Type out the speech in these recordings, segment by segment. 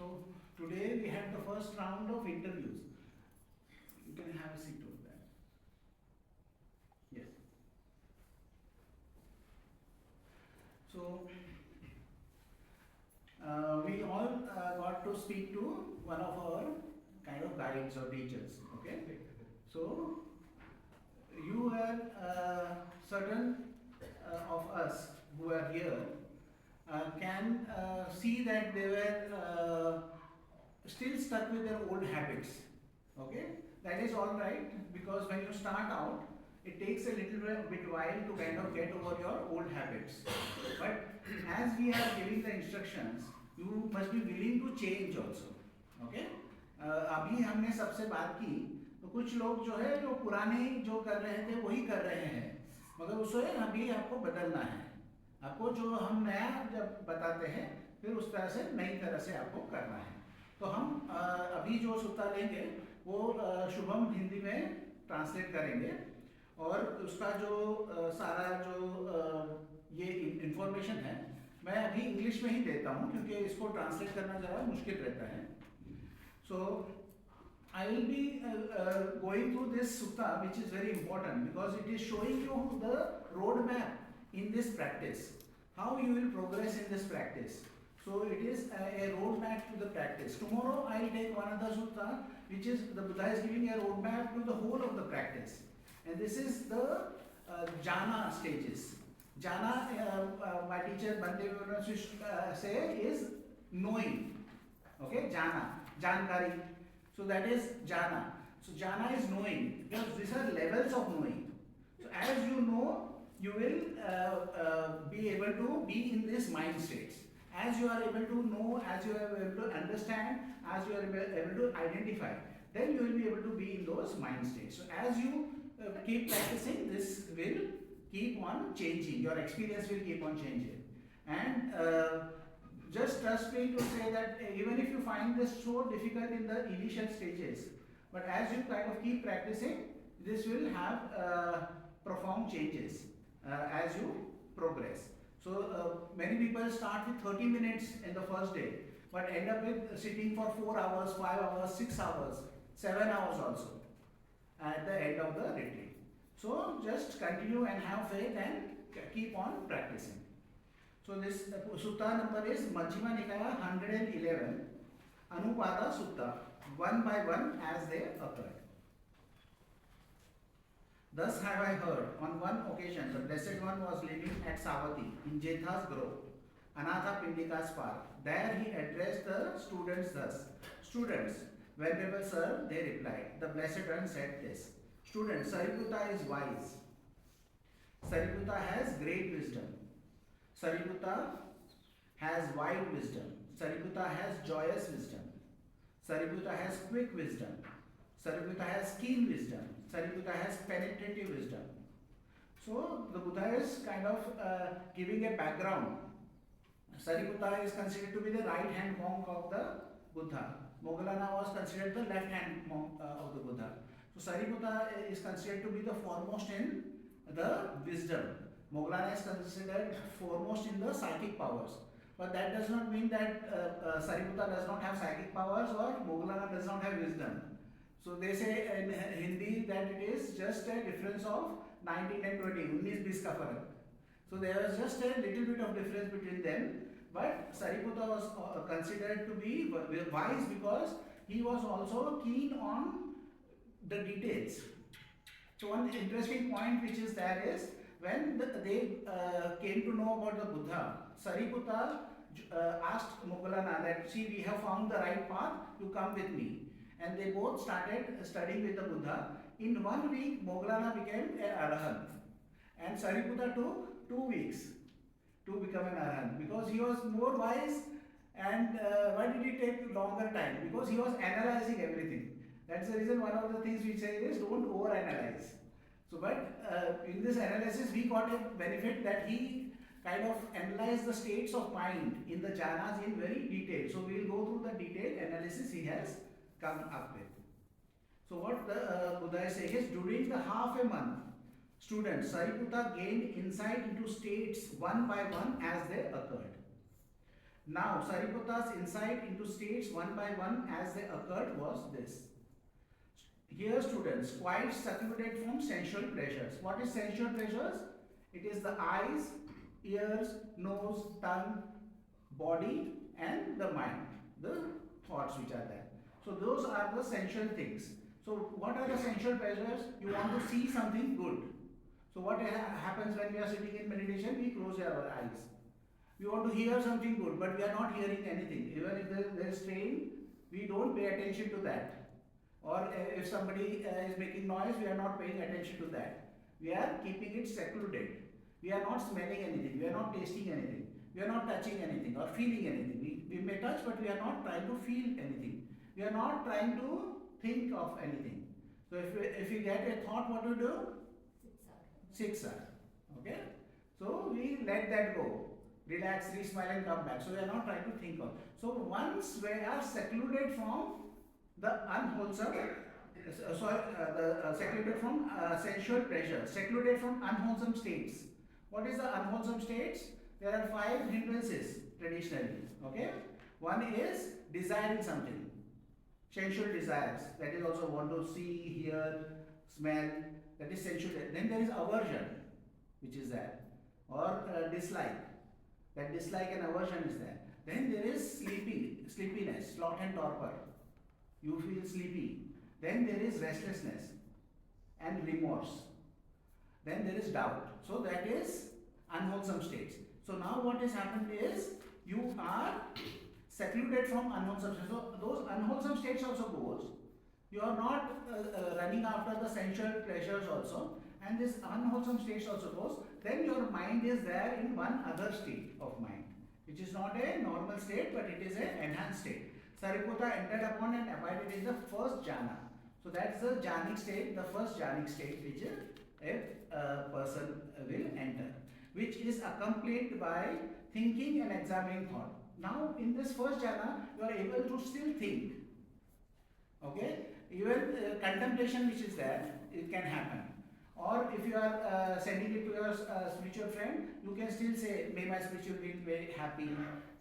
So today we had the first round of interviews. You can have a seat over there. Yes. So we all got to speak to one of our kind of guides or teachers. Okay. So you were certain of us who are here can see that they were still stuck with their old habits. Okay, that is all right, because when you start out, it takes a little bit while to kind of get over your old habits. But as we are giving the instructions, you must be willing to change also. Okay, अभी हमने सबसे बात की तो कुछ लोग जो है जो पुराने जो कर रहे थे वही कर रहे हैं, मगर उसे अभी आपको बदलना है। आपको जो हम नया जब बताते हैं फिर उस तरह से नई तरह से आपको करना है। तो हम अभी जो सूत्र लेंगे वो शुभम हिंदी में ट्रांसलेट करेंगे और उसका जो सारा जो ये इंफॉर्मेशन है मैं अभी इंग्लिश में ही देता हूँ क्योंकि इसको ट्रांसलेट करना ज़रा मुश्किल रहता है। सो I will be going through this sutta, which is very important because it is showing you the roadmap in this practice, how you will progress in this practice. So it is a roadmap to the practice. Tomorrow I will take one other sutta, which is the Buddha is giving a roadmap to the whole of the practice, and this is the jhana stages. Jhana, my teacher Bante say is knowing. Okay, jhana, jankari. So that is jhana. So jhana is knowing, because these are levels of knowing. So as you know, you will be able to be in this mind states. As you are able to know, as you are able to understand, as you are able to identify, then you will be able to be in those mind states. So as you keep practicing, this will keep on changing. Your experience will keep on changing. And just trust me to say that even if you find this so difficult in the initial stages, but as you kind of keep practicing, this will have profound changes as you progress. So many people start with 30 minutes in the first day, but end up with sitting for 4 hours, 5 hours, 6 hours, 7 hours also at the end of the retreat. So just continue and have faith and keep on practicing. So this sutta number is Majjhima Nikaya 111, Anupada Sutta, one by one as they occurred. Thus have I heard, on one occasion the Blessed One was living at Savatthi in Jetha's grove, Anatha Pindika's park. There he addressed the students thus: Students, Venerable Sir, they replied. The Blessed One said this: Students, Sariputta is wise. Sariputta has great wisdom. Sariputta has wide wisdom. Sariputta has joyous wisdom. Sariputta has quick wisdom. Sariputta has keen wisdom. Sariputta has penetrative wisdom. So the Buddha is kind of giving a background. Sariputta is considered to be the right hand monk of the Buddha. Moggallana was considered the left hand monk of the Buddha. So Sariputta is considered to be the foremost in the wisdom. Moggallana is considered foremost in the psychic powers. But that does not mean that Sariputta does not have psychic powers or Moggallana does not have wisdom. So they say in Hindi that it is just a difference of 19 and 20, 19-20 ka farak. So there was just a little bit of difference between them. But Sariputta was considered to be wise because he was also keen on the details. So one interesting point which is there is, when they came to know about the Buddha, Sariputta asked Moggallana that, see, we have found the right path, you come with me. And they both started studying with the Buddha. In 1 week, Moggallana became an Arahant. And Sariputta took 2 weeks to become an Arahant because he was more wise. And why did it take longer time? Because he was analyzing everything. That's the reason one of the things we say is don't overanalyze. So, but in this analysis, we got a benefit that he kind of analyzed the states of mind in the jhanas in very detail. So, we will go through the detailed analysis he has come up with. So, what the Buddha is saying is, during the half a month, students, Sariputta gained insight into states one by one as they occurred. Now, Sariputta's insight into states one by one as they occurred was this. Here, students, quite secluded from sensual pleasures. What is sensual pleasures? It is the eyes, ears, nose, tongue, body, and the mind, the thoughts which are there. So those are the sensual things. So what are the sensual pleasures? You want to see something good. So what happens when we are sitting in meditation? We close our eyes. We want to hear something good, but we are not hearing anything. Even if there is train, we don't pay attention to that. Or if somebody is making noise, we are not paying attention to that. We are keeping it secluded. We are not smelling anything. We are not tasting anything. We are not touching anything or feeling anything. We may touch, but we are not trying to feel anything. We are not trying to think of anything. So if we get a thought, what to do? Six hours. Okay? So we let that go. Relax, re-smile and come back. So we are not trying to think of. So once we are secluded from the unwholesome, secluded from sensual pleasure, secluded from unwholesome states. What is the unwholesome states? There are 5 hindrances traditionally. Okay? One is desiring something, sensual desires. That is also want to see, hear, smell. That is sensual. Then there is aversion, which is there, or dislike. That dislike and aversion is there. Then there is sleepiness, sloth and torpor. You feel sleepy. Then there is restlessness and remorse. Then there is doubt. So that is unwholesome states. So now what has happened is you are secluded from unwholesome states. So those unwholesome states also goes. You are not running after the sensual pleasures also, and this unwholesome states also goes. Then your mind is there in one other state of mind, which is not a normal state, but it is an enhanced state. Sariputta entered upon and abided in the first jhana. So that's the jhanic state, the first jhanic state which a person will enter, which is accompanied by thinking and examining thought. Now in this first jhana, you are able to still think. Okay? Even contemplation which is there, it can happen. Or if you are sending it to your spiritual friend, you can still say, may my spiritual being very happy.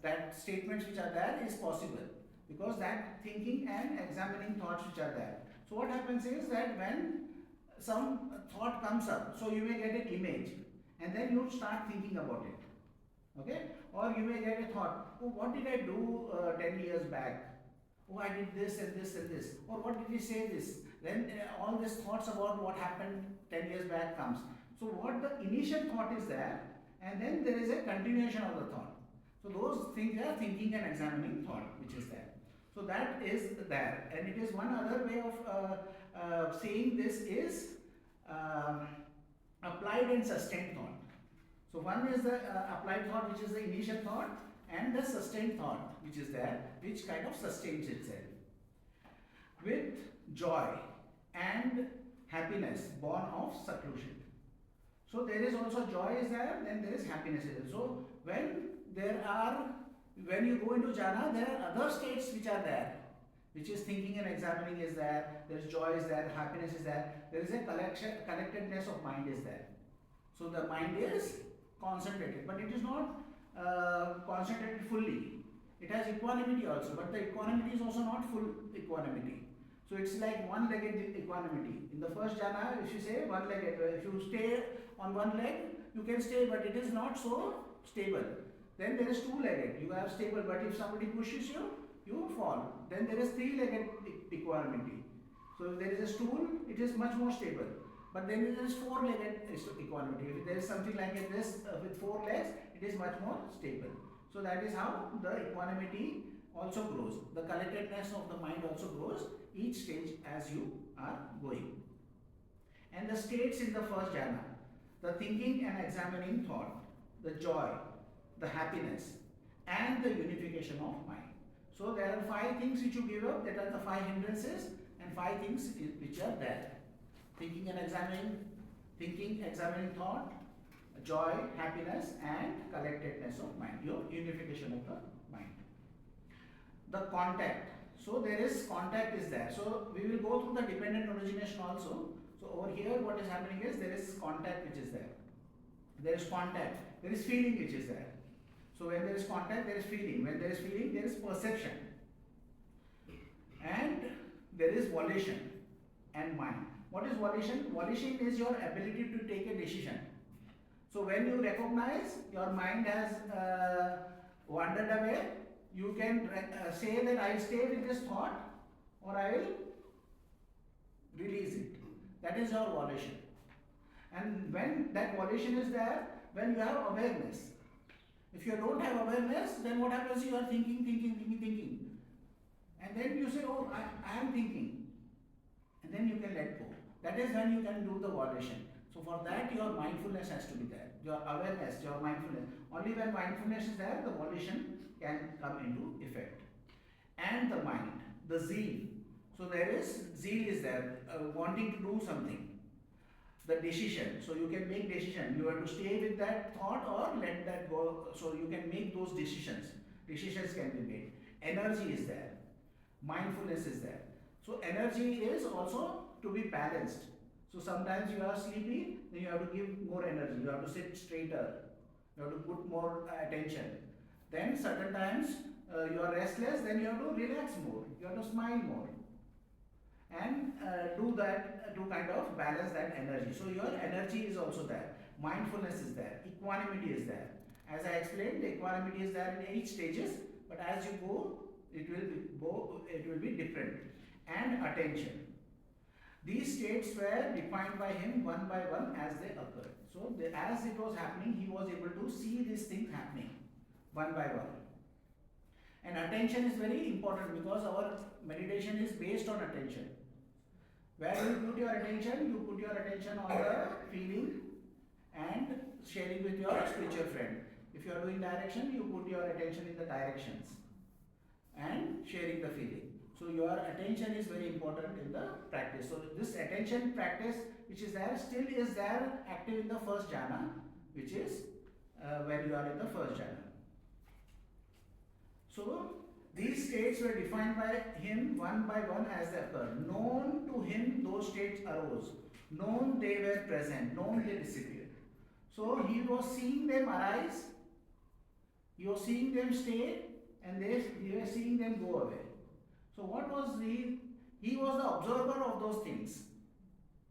That statements which are there is possible. Because that thinking and examining thoughts which are there. So what happens is that when some thought comes up, so you may get an image and then you start thinking about it. Okay? Or you may get a thought, oh, what did I do 10 years back? Oh, I did this and this and this. Or what did he say this? Then all these thoughts about what happened 10 years back comes. So what the initial thought is there, and then there is a continuation of the thought. So those things are thinking and examining thought which is there. So that is there. And it is one other way of saying this is applied and sustained thought. So one is the applied thought, which is the initial thought, and the sustained thought which is there, which kind of sustains itself. With joy and happiness born of seclusion. So there is also joy is there, then there is happiness is there. So when you go into jhana, there are other states which are there, which is thinking and examining is there, there is joy is there, happiness is there is a collectedness of mind is there. So the mind is concentrated, but it is not concentrated fully. It has equanimity also, but the equanimity is also not full equanimity. So it's like one-legged equanimity. In the first jhana, if you say one-legged, if you stay on one leg, you can stay, but it is not so stable. Then there is two-legged, you are stable, but if somebody pushes you, you fall. Then there is three-legged equanimity. So if there is a stool, it is much more stable. But then there is four-legged equanimity. If there is something like this with 4 legs, it is much more stable. So that is how the equanimity also grows. The collectedness of the mind also grows each stage as you are going. And the states in the first jhana, the thinking and examining thought, the joy, the happiness, and the unification of mind. So there are 5 things which you give up, that are the 5 hindrances, and 5 things which are there. Thinking and examining thought, joy, happiness, and collectedness of mind, your unification of the mind. The contact. So there is contact is there. So we will go through the dependent origination also. So over here what is happening is there is contact which is there. There is contact. There is feeling which is there. So when there is contact, there is feeling. When there is feeling, there is perception. And there is volition and mind. What is volition? Volition is your ability to take a decision. So when you recognize your mind has wandered away, you can say that I will stay with this thought or I will release it. That is your volition. And when that volition is there, when you have awareness. If you don't have awareness, then what happens? You are thinking. And then you say, oh, I am thinking. And then you can let go. That is when you can do the volition. So for that, your mindfulness has to be there. Your awareness, your mindfulness. Only when mindfulness is there, the volition can come into effect. And the mind, the zeal. So there is, zeal is there, wanting to do something. The decision. So you can make decision. You have to stay with that thought or let that go. So you can make those decisions. Decisions can be made. Energy is there. Mindfulness is there. So energy is also to be balanced. So sometimes you are sleepy, then you have to give more energy. You have to sit straighter. You have to put more attention. Then certain times you are restless, then you have to relax more. You have to smile more. And do that to kind of balance that energy. So your energy is also there. Mindfulness is there. Equanimity is there. As I explained, the equanimity is there in 8 stages, but as you go, it will be different. And attention. These states were defined by him one by one as they occurred. So as it was happening, he was able to see these things happening one by one. And attention is very important because our meditation is based on attention. Where you put your attention? You put your attention on the feeling and sharing with your spiritual friend. If you are doing direction, you put your attention in the directions and sharing the feeling. So your attention is very important in the practice. So this attention practice which is there still is there active in the first jhana, which is when you are in the first jhana. So these states were defined by him one by one as they occurred. Known to him those states arose. Known they were present. Known they disappeared. So he was seeing them arise. He was seeing them stay, and he was seeing them go away. So what was he was the observer of those things.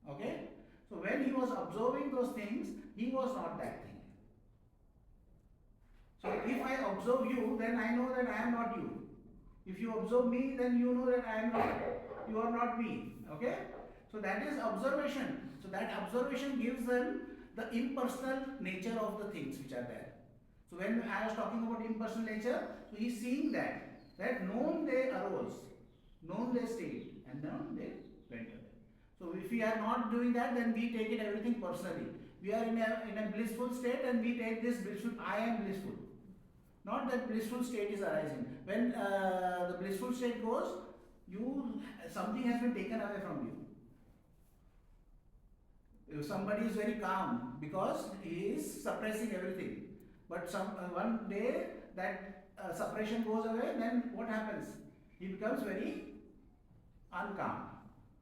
Okay? So when he was observing those things, he was not that thing. So if I observe you, then I know that I am not you. If you observe me, then you know that I am not, you are not me. Okay? So that is observation. So that observation gives them the impersonal nature of the things which are there. So when I was talking about impersonal nature, so he is seeing that known they arose, known they stayed, and known they went away. So if we are not doing that, then we take it everything personally. We are in a blissful state and we take this blissful, I am blissful. Not that blissful state is arising. When the blissful state goes, something has been taken away from you. If somebody is very calm because he is suppressing everything. But one day that suppression goes away, then what happens? He becomes very uncalm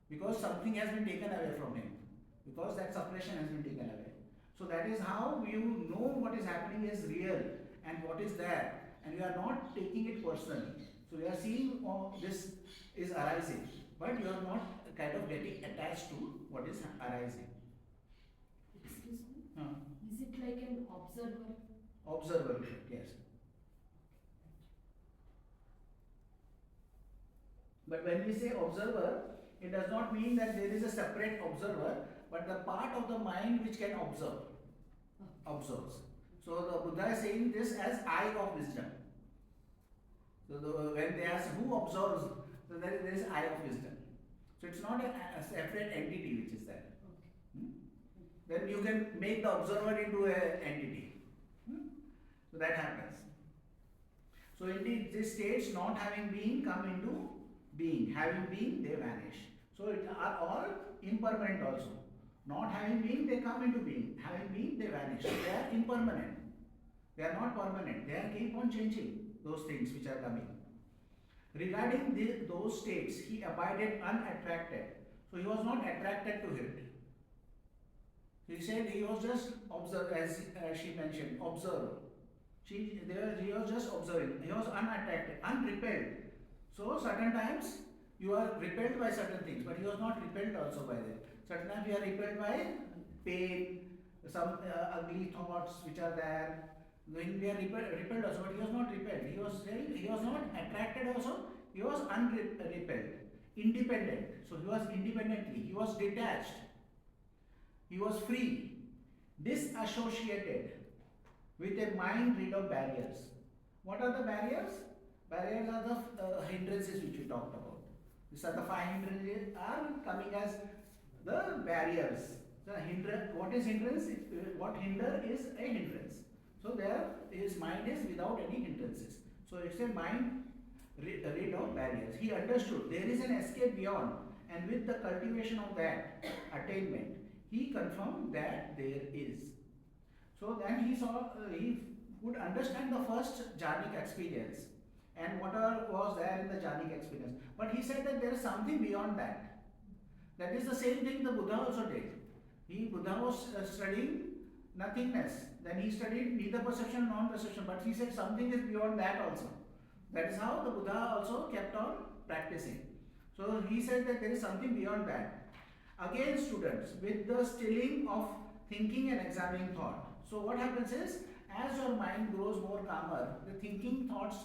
because something has been taken away from him. Because that suppression has been taken away. So that is how you know what is happening is real and what is there, and you are not taking it personally. So you are seeing this is arising, but you are not kind of getting attached to what is arising. Excuse me? Is it like an observer? Observer, yes. But when we say observer, it does not mean that there is a separate observer, but the part of the mind which can observe, observes. So the Buddha is saying this as eye of wisdom. So when they ask who observes, so there is eye of wisdom. So it's not a separate entity which is there. Then you can make the observer into an entity. So that happens. So indeed these states not having been come into being. Having been, they vanish. So it are all impermanent also. Not having been, they come into being. Having been, they vanish. So they are impermanent. They are not permanent. They are keep on changing those things which are coming. Regarding those states, he abided unattracted. So he was not attracted to it. He said he was just observe, as she mentioned, observe. He was just observing. He was unattracted, unrepelled. So certain times you are repelled by certain things, but he was not repelled also by them. Certain times you are repelled by pain, some ugly thoughts which are there. When we are repelled also, but he was not repelled. He was not attracted also. He was unrepelled, independent. So he was independently. He was detached. He was free, disassociated, with a mind rid of barriers. What are the barriers? Barriers are the hindrances which we talked about. These are the 5 hindrances are coming as the barriers. What is hindrance? What hinder is a hindrance. So there his mind is without any hindrances. So it's a mind rid of barriers. He understood there is an escape beyond, and with the cultivation of that attainment, he confirmed that there is. So then he saw, he could understand the first jhanic experience and whatever was there in the jhanic experience. But he said that there is something beyond that. That is the same thing the Buddha also did. Buddha was studying nothingness. Then he studied neither perception nor non-perception. But he said something is beyond that also. That is how the Buddha also kept on practicing. So he said that there is something beyond that. Again, students, with the stilling of thinking and examining thought. So what happens is, as your mind grows more calmer, the thinking thoughts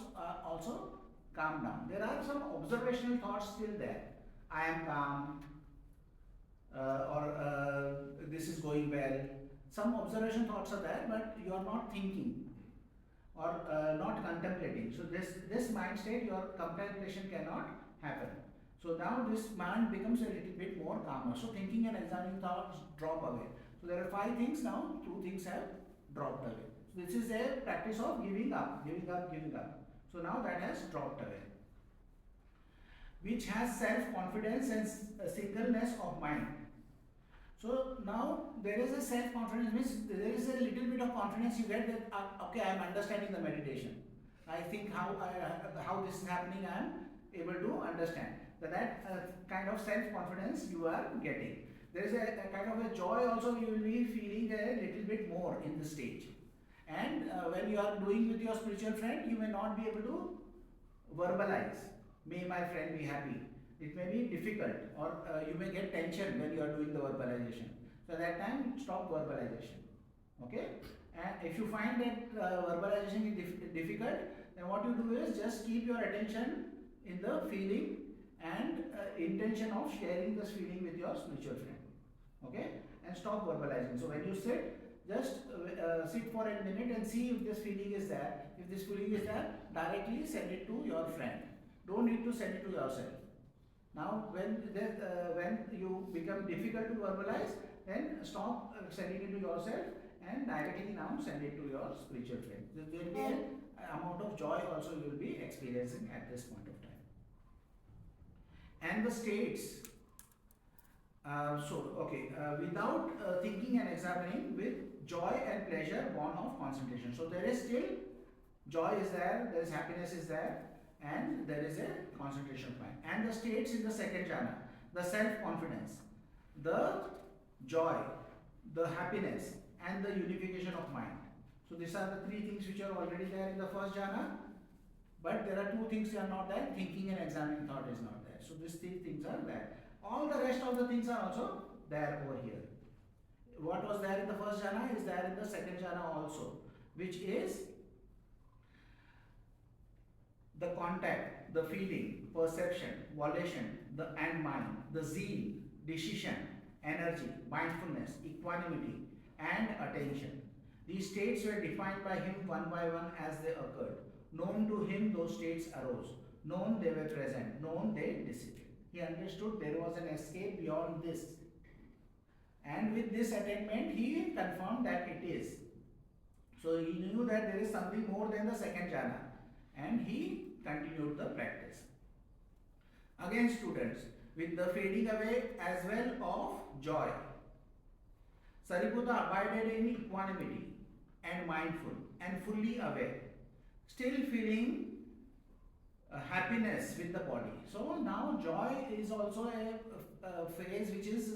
also calm down. There are some observational thoughts still there. I am calm, or this is going well. Some observation thoughts are there, but you are not thinking or not contemplating. So this mind state, your contemplation cannot happen. So now this mind becomes a little bit more calmer. So thinking and examining thoughts drop away. So there are 5 things now, 2 things have dropped away. So this is a practice of giving up. So now that has dropped away. Which has self-confidence and singleness of mind. So now there is a self-confidence, means there is a little bit of confidence you get that, okay, I am understanding the meditation. I think how this is happening, I am able to understand. That kind of self-confidence you are getting. There is a kind of a joy also you will be feeling a little bit more in the stage. And when you are doing with your spiritual friend, you may not be able to verbalize, may my friend be happy. It may be difficult, or you may get tension when you are doing the verbalization. So at that time, stop verbalization. Okay? And if you find that verbalization is difficult, then what you do is just keep your attention in the feeling and intention of sharing this feeling with your spiritual friend. Okay? And stop verbalizing. So when you sit, just sit for a minute and see if this feeling is there. If this feeling is there, directly send it to your friend. Don't need to send it to yourself. Now when you become difficult to verbalize, then stop sending it to yourself and directly now send it to your spiritual friend. There will be an amount of joy also you will be experiencing at this point of time. And the states, without thinking and examining, with joy and pleasure born of concentration. So there is still joy is there is happiness is there, and there is a concentration point. And the states in the second jhana, the self-confidence, the joy, the happiness, and the unification of mind. So these are the 3 things which are already there in the first jhana, but there are 2 things that are not there. Thinking and examining thought is not there. So these 3 things are there. All the rest of the things are also there over here. What was there in the first jhana is there in the second jhana also, which is the contact, the feeling, perception, volition, and mind, the zeal, decision, energy, mindfulness, equanimity, and attention. These states were defined by him one by one as they occurred. Known to him, those states arose. Known, they were present. Known, they dissipated. He understood there was an escape beyond this. And with this attainment, he confirmed that it is. So he knew that there is something more than the second jhana. And he continued the practice. Again, students, with the fading away as well of joy, Sariputta abided in equanimity and mindful and fully aware, still feeling happiness with the body. So now joy is also a phase which is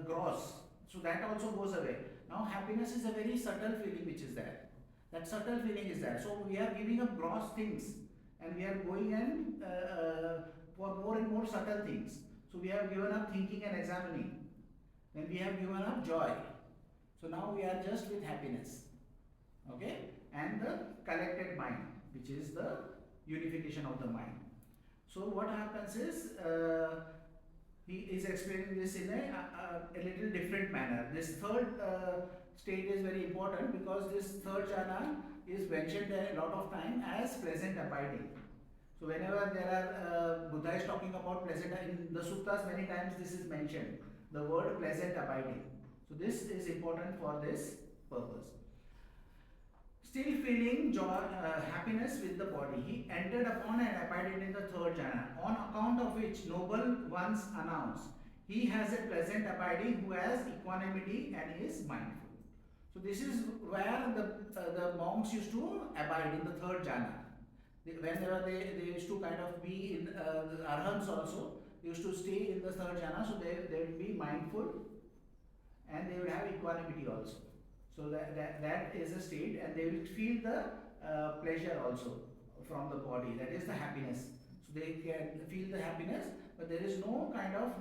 gross. So that also goes away. Now happiness is a very subtle feeling which is there. That subtle feeling is there. So we are giving up gross things and we are going and for more and more subtle things. So we have given up thinking and examining. Then we have given up joy. So now we are just with happiness. Okay? And the collected mind, which is the unification of the mind. So what happens is, he is explaining this in a little different manner. This third state is very important because this third jhana is mentioned a lot of time as pleasant abiding. So whenever there are Buddha is talking about pleasant, in the suttas many times this is mentioned, the word pleasant abiding. So this is important for this purpose. Still feeling joy, happiness with the body, he entered upon and abided in the third jhana, on account of which noble ones announce, he has a pleasant abiding who has equanimity and is mindful. So this is where the monks used to abide in the third jhana. Whenever they used to kind of be in the arhants also, they used to stay in the third jhana, so they will be mindful and they will have equanimity also. So that is a state, and they will feel the pleasure also from the body, that is the happiness. So they can feel the happiness, but there is no kind of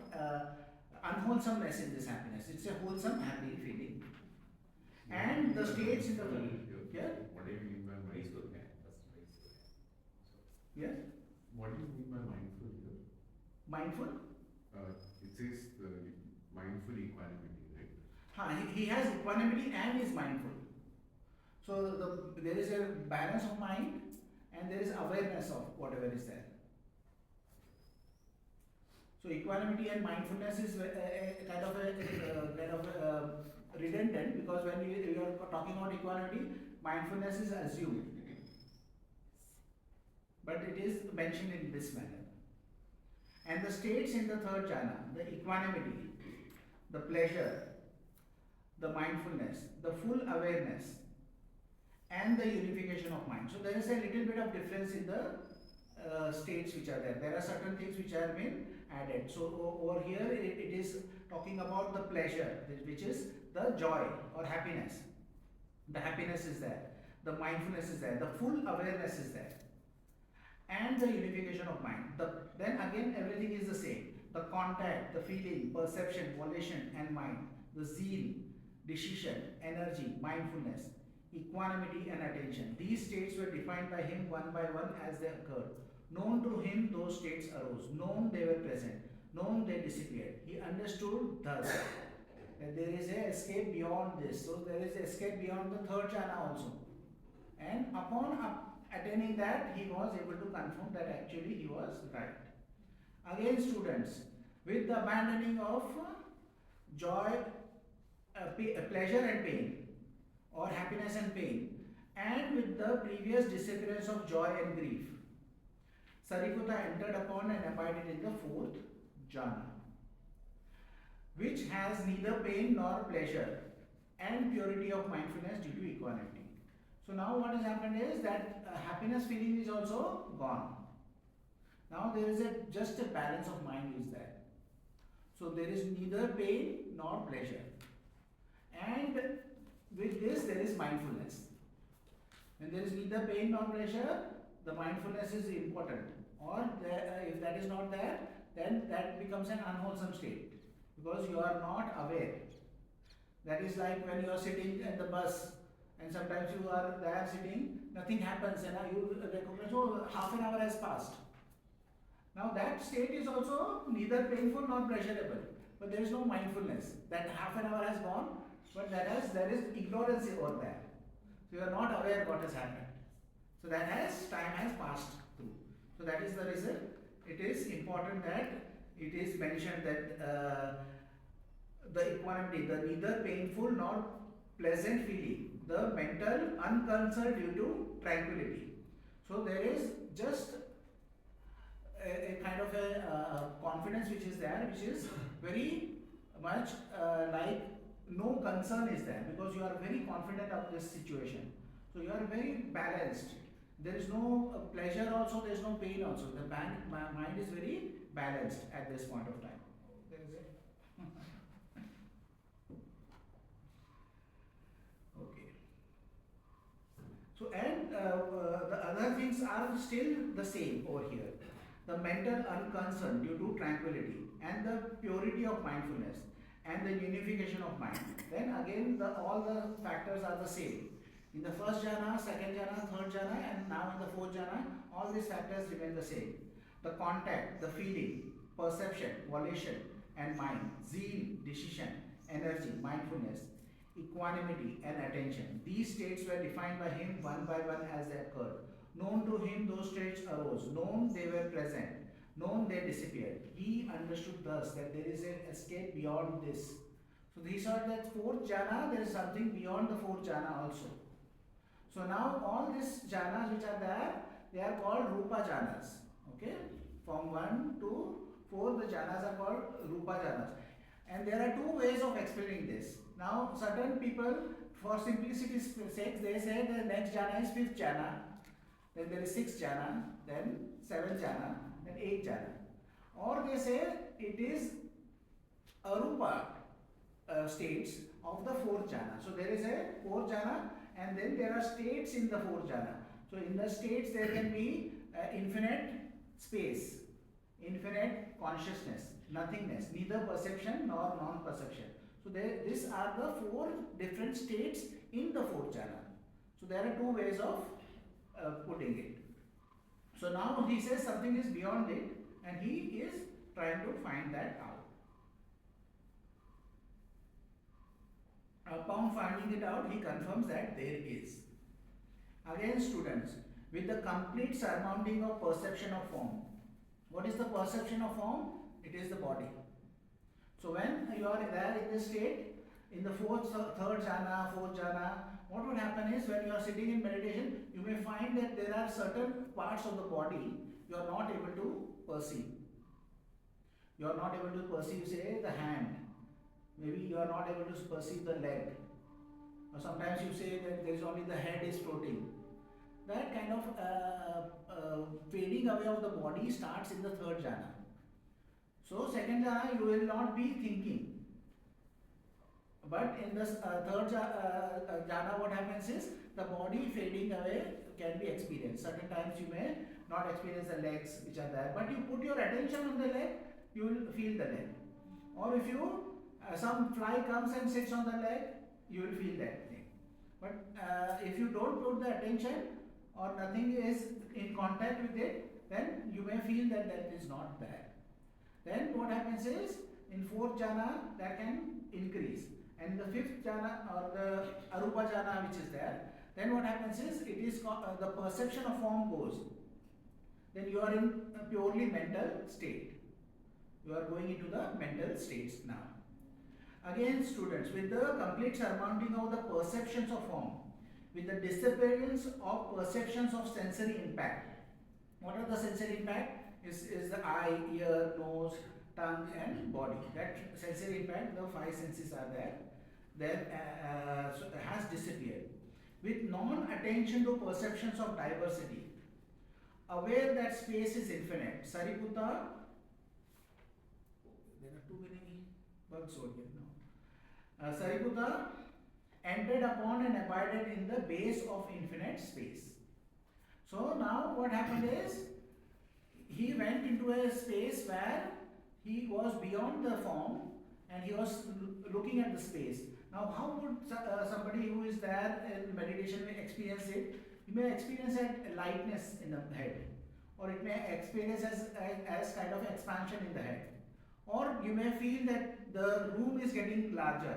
unwholesomeness in this happiness. It's a wholesome, happy feeling. And the states in the yeah? What do you mean by mindful? Yes? What do you mean by mindful here? Mindful? It says mindful equanimity, right? He has equanimity and is mindful. So there is a balance of mind and there is awareness of whatever is there. So equanimity and mindfulness is kind of redundant, because when we are talking about equanimity, mindfulness is assumed, but it is mentioned in this manner. And the states in the third jhana, the equanimity, the pleasure, the mindfulness, the full awareness, and the unification of mind. So there is a little bit of difference in the states which are there. There are certain things which have been added. So over here it is talking about the pleasure, which is the joy or happiness. The happiness is there. The mindfulness is there. The full awareness is there. And the unification of mind. Then again everything is the same. The contact, the feeling, perception, volition and mind. The zeal, decision, energy, mindfulness, equanimity and attention. These states were defined by him one by one as they occurred. Known to him those states arose. Known they were present. Known they disappeared. He understood thus that there is a escape beyond this. So there is escape beyond the third jhana also. And upon attaining that, he was able to confirm that actually he was right. Again, students, with the abandoning of joy, pleasure and pain, or happiness and pain, and with the previous disappearance of joy and grief, Sariputta entered upon and abided in the fourth jhana, which has neither pain nor pleasure, and purity of mindfulness due to equanimity. So now what has happened is that happiness feeling is also gone. Now there is just a balance of mind is there. So there is neither pain nor pleasure. And with this there is mindfulness. When there is neither pain nor pleasure, the mindfulness is important. Or if that is not there, then that becomes an unwholesome state, because you are not aware. That is like when you are sitting in the bus and sometimes you are there sitting, nothing happens, and you recognize, oh, half an hour has passed. Now that state is also neither painful nor pleasurable, but there is no mindfulness. That half an hour has gone, but there is ignorance over there. So you are not aware what has happened. So time has passed through. So that is the reason it is important that it is mentioned that the equanimity, the neither painful nor pleasant feeling, the mental unconcerned due to tranquility. So there is just a kind of a confidence which is there, which is very much like no concern is there, because you are very confident of this situation. So you are very balanced. There is no pleasure also, there is no pain also. The mind is very balanced at this point of time. There is a okay. still the same over here. The mental unconcern due to tranquility and the purity of mindfulness and the unification of mind. Then again, all the factors are the same. In the first jhana, second jhana, third jhana, and now in the fourth jhana, all these factors remain the same. The contact, the feeling, perception, volition, and mind, zeal, decision, energy, mindfulness, equanimity, and attention. These states were defined by him one by one as they occurred. Known to him, those states arose. Known, they were present. Known, they disappeared. He understood thus that there is an escape beyond this. So these are that fourth jhana, there is something beyond the fourth jhana also. So now all these jhanas which are there, they are called rupa jhanas. Okay? From 1 to 4, the jhanas are called rupa jhanas. And there are two ways of explaining this. Now certain people, for simplicity's sake, they say the next jhana is 5th jhana, then there is 6th jhana, then 7th jhana, then 8th jhana. Or they say it is arupa states of the 4th jhana. So there is a 4th jhana and then there are states in the 4th jhana. So in the states there can be infinite space, infinite consciousness, nothingness, neither perception nor non-perception. So these are the 4 different states in the 4th jhana. So there are two ways of putting it. So now he says something is beyond it and he is trying to find that out. Upon finding it out, he confirms that there is. Again, students, with the complete surmounting of perception of form. What is the perception of form? It is the body. So when you are there in this state, in the 3rd jhana, 4th jhana, what would happen is when you are sitting in meditation, you may find that there are certain parts of the body you are not able to perceive. You are not able to perceive, say, the hand. Maybe you are not able to perceive the leg. Or sometimes you say that there is only the head is floating. That kind of fading away of the body starts in the 3rd jhana. So 2nd jhana you will not be thinking. But in the 3rd jhana what happens is the body fading away can be experienced. Certain times you may not experience the legs which are there. But you put your attention on the leg, you will feel the leg. Or if you some fly comes and sits on the leg, you will feel that thing. But if you don't put the attention or nothing is in contact with it, then you may feel that that is not there. Then what happens is in 4th jhana that can increase, and the 5th jhana or the arupa jhana which is there, then what happens is it is the perception of form goes. Then you are in a purely mental state. You are going into the mental states now. Again, students, with the complete surmounting of the perceptions of form, with the disappearance of perceptions of sensory impact. What are the sensory impact? Is the eye, ear, nose, tongue and body. That sensory impact, the 5 senses are there. That has disappeared. With non-attention to perceptions of diversity, aware that space is infinite. Sariputta, there are too many bugs over here now. Sariputta entered upon and abided in the base of infinite space. So now what happened is, he went into a space where he was beyond the form and he was looking at the space. Now how would somebody who is there in meditation may experience it? You may experience a lightness in the head, or it may experience as kind of expansion in the head, or you may feel that the room is getting larger,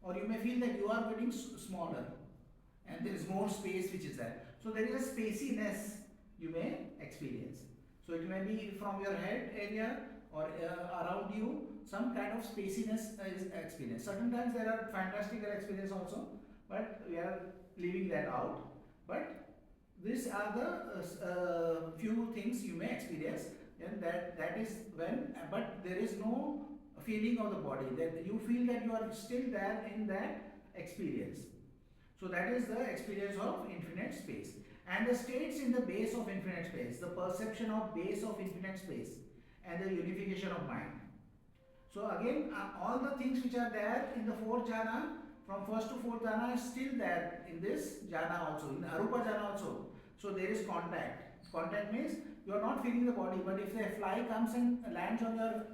or you may feel that you are getting smaller and there is more space which is there. So there is a spaciness you may experience. So it may be from your head area or around you, some kind of spaciness is experienced. Certain times there are fantastical experience also, but we are leaving that out. But these are the few things you may experience, and that is when, but there is no feeling of the body, that you feel that you are still there in that experience. So that is the experience of infinite space. And the states in the base of infinite space, the perception of base of infinite space and the unification of mind. So again, all the things which are there in the 4th jhana, from 1st to 4th jhana is still there in this jhana also, in Arupa jhana also. So there is contact, Contact means you are not feeling the body, but if a fly comes and lands on your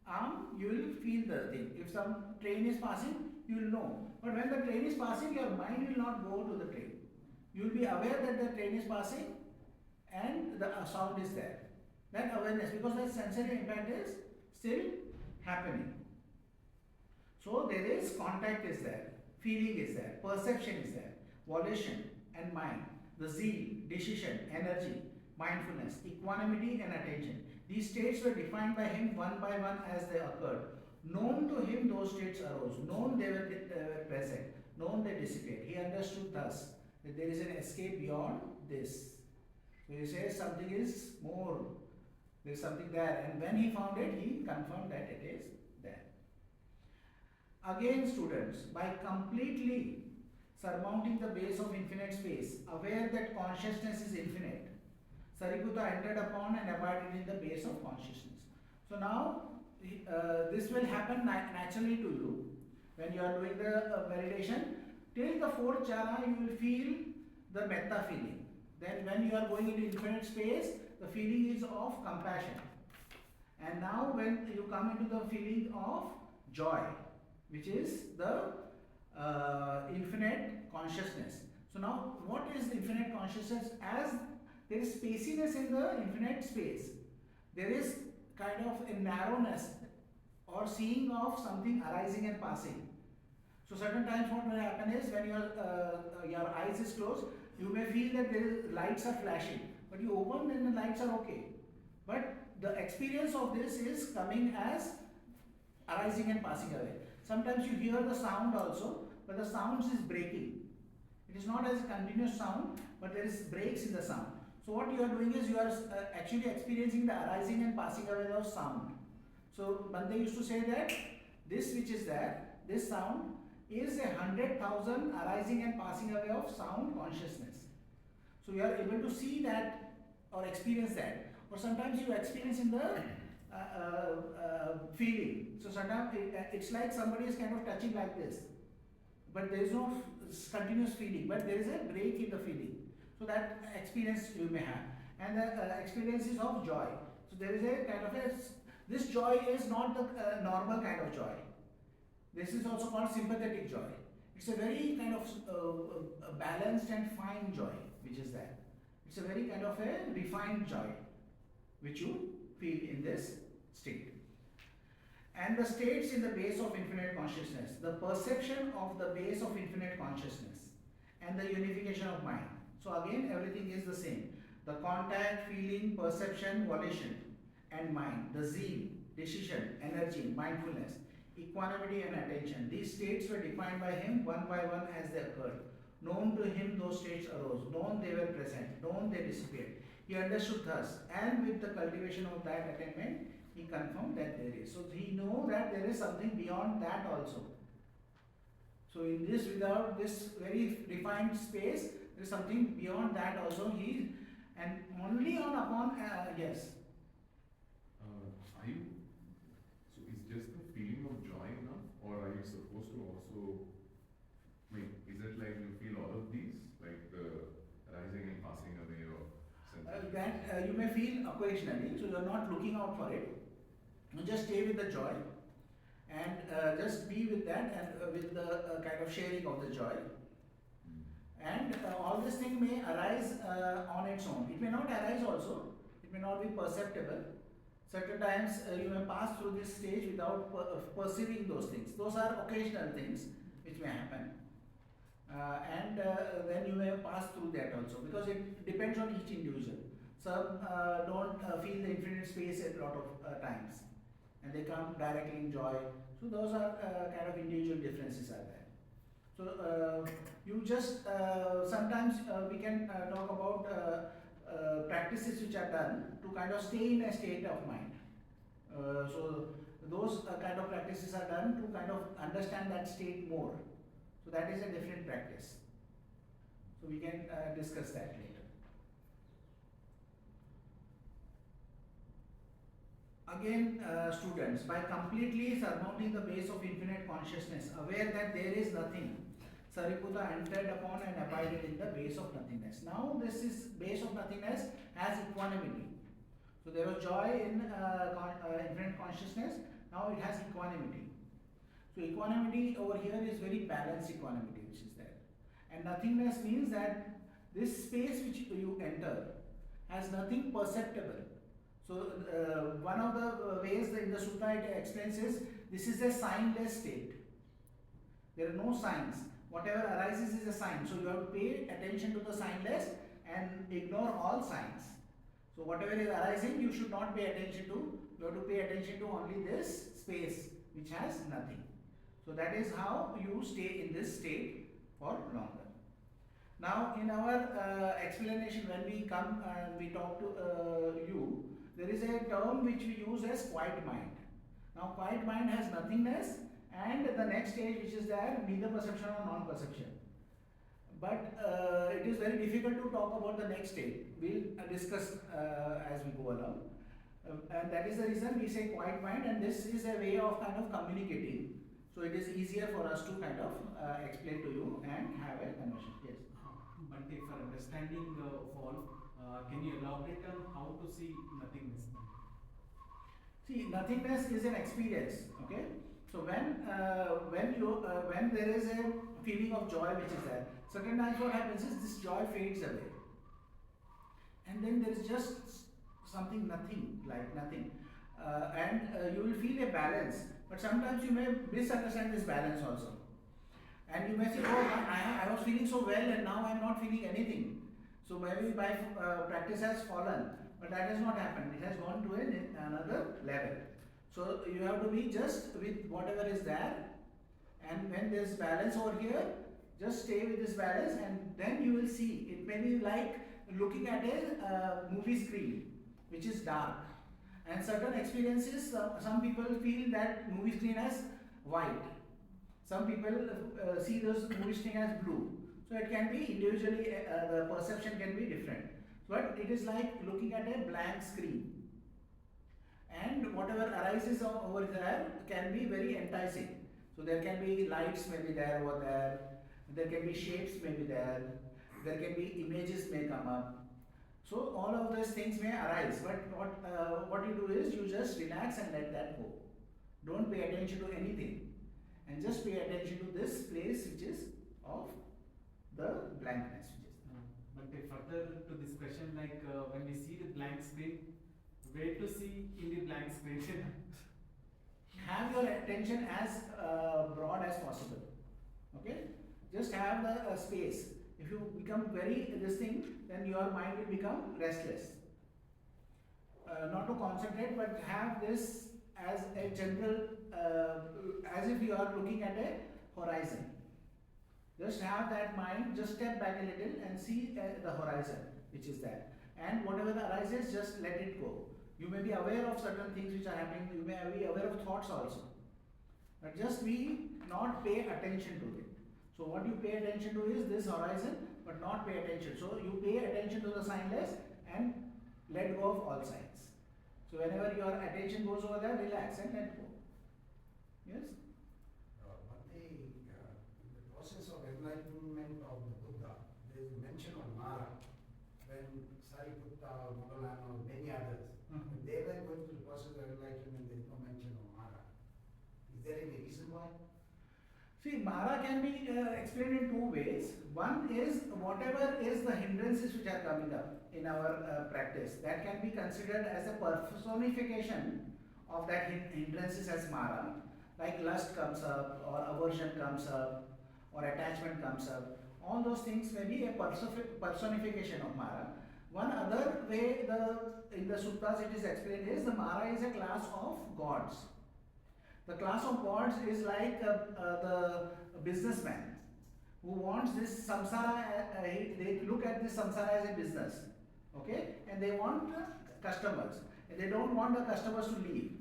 arm, you will feel the thing. If some train is passing, you will know. But when the train is passing, your mind will not go to the train. You will be aware that the train is passing and the sound is there. That awareness, because that sensory impact is still happening. So there is contact is there, feeling is there, perception is there, volition and mind, the zeal, decision, energy, mindfulness, equanimity and attention. These states were defined by him one by one as they occurred. Known to him those states arose, known they were present, known they dissipate. He understood thus that there is an escape beyond this. So he says something is more, there is something there, and when he found it, he confirmed that it is there. Again, students, by completely surmounting the base of infinite space, aware that consciousness is infinite, Sariputta entered upon and abided in the base of consciousness. So now, this will happen naturally to you when you are doing the meditation. Till the fourth jhana, you will feel the metta feeling. Then when you are going into infinite space, the feeling is of compassion. And now when you come into the feeling of joy, which is the infinite consciousness. So now, what is infinite consciousness? As there is spaciness in the infinite space, there is kind of a narrowness or seeing of something arising and passing. So certain times what will happen is when your eyes is closed, you may feel that there is lights are flashing, but you open and the lights are okay. But the experience of this is coming as arising and passing away. Sometimes you hear the sound also, but the sound is breaking. It is not as a continuous sound, but there is breaks in the sound. So what you are doing is you are actually experiencing the arising and passing away of sound. So Bante used to say that this which is there, this sound is 100,000 arising and passing away of sound consciousness. So you are able to see that or experience that. Or sometimes you experience in the feeling. So sometimes it's like somebody is kind of touching like this, but there is no continuous feeling, but there is a break in the feeling. So that experience you may have. And the experience is of joy. So there is a kind of this joy is not the normal kind of joy. This is also called sympathetic joy. It's a very kind of balanced and fine joy, which is there. It's a very kind of a refined joy, which you feel in this state. And the states in the base of infinite consciousness, the perception of the base of infinite consciousness, and the unification of mind. So again, everything is the same. The contact, feeling, perception, volition, and mind, the zeal, decision, energy, mindfulness, equanimity and attention. These states were defined by him one by one as they occurred. Known to him those states arose, known they were present, known they disappeared. He understood thus, and with the cultivation of that attainment, he confirmed that there is. So he knew that there is something beyond that also. So in this, without this very defined space, there is something beyond that also. And only upon yes. Are you, so is just the feeling of joy enough, or are you supposed to also, is it like you feel all of these, like the rising and passing away of sensation? That you may feel occasionally, so you are not looking out for it. You just stay with the joy and just be with that and with the kind of sharing of the joy. And all this thing may arise on its own. It may not arise also, it may not be perceptible. Certain times you may pass through this stage without perceiving those things. Those are occasional things which may happen. And then you may pass through that also, because it depends on each individual. Some don't feel the infinite space a lot of times, and they come directly in joy. So those are kind of individual differences are there. So you just sometimes we can talk about practices which are done to kind of stay in a state of mind. So those kind of practices are done to kind of understand that state more. So that is a different practice. So we can discuss that later. Again, students, by completely surmounting the base of infinite consciousness, aware that there is nothing, Sariputta entered upon and abided in the base of nothingness. Now this is base of nothingness has equanimity. So there was joy in infinite consciousness. Now it has equanimity. So equanimity over here is very balanced equanimity which is there. And nothingness means that this space which you enter has nothing perceptible. So one of the ways in the sutta it explains is this is a signless state. There are no signs. Whatever arises is a sign. So you have to pay attention to the signless and ignore all signs. So whatever is arising, you should not pay attention to. You have to pay attention to only this space which has nothing. So that is how you stay in this state for longer. Now in our explanation, when we come and we talk to you, there is a term which we use as quiet mind. Now quiet mind has nothingness, and the next stage which is there, neither perception or non-perception. But it is very difficult to talk about the next stage. We'll discuss as we go along. And that is the reason we say quiet mind, and this is a way of kind of communicating. So it is easier for us to kind of explain to you and have a conversation. Yes. Bhante, for understanding of all, can you elaborate on how to see nothingness? See, nothingness is an experience. Okay. So when there is a feeling of joy which is there, certain times what happens is this joy fades away, and then there is just something nothing, like nothing, and you will feel a balance. But sometimes you may misunderstand this balance also, and you may say, oh, I was feeling so well and now I am not feeling anything. So maybe my practice has fallen, but that has not happened. It has gone to another level. So you have to be just with whatever is there, and when there is balance over here, just stay with this balance, and then you will see. It may be like looking at a movie screen which is dark, and certain experiences, some people feel that movie screen as white, some people see those movie screen as blue. So it can be individually, the perception can be different, but it is like looking at a blank screen, and whatever arises over there can be very enticing. So there can be lights may be there over there can be shapes may be there can be images may come up. So all of those things may arise, but what you do is you just relax and let that go. Don't pay attention to anything, and just pay attention to this place which is of the blankness. But further to this question, like when we see the blank screen, where to see in the blank screen? Have your attention as broad as possible. Okay, just have the space. If you become very this thing, then your mind will become restless. Not to concentrate, but have this as a general, as if you are looking at a horizon. Just have that mind, just step back a little and see the horizon which is there. And whatever arises, just let it go. You may be aware of certain things which are happening, you may be aware of thoughts also. But just not pay attention to it. So what you pay attention to is this horizon, but not pay attention. So you pay attention to the signless and let go of all signs. So whenever your attention goes over there, relax and let go. Yes? In the process of enlightenment of the Buddha, there is mention of Mara, when Sariputta, Moggallana, many others, when they were going through the process of enlightenment, there is no mention of Mara. Is there any reason why? See, Mara can be explained in two ways. One is whatever is the hindrances which are coming up in our practice, that can be considered as a personification of that hindrances as Mara. Like lust comes up, or aversion comes up, or attachment comes up. All those things may be a personification of Mara. One other way in the suttas it is explained is the Mara is a class of gods. The class of gods is like the businessman who wants this samsara, they look at this samsara as a business, okay, and they want customers, and they don't want the customers to leave.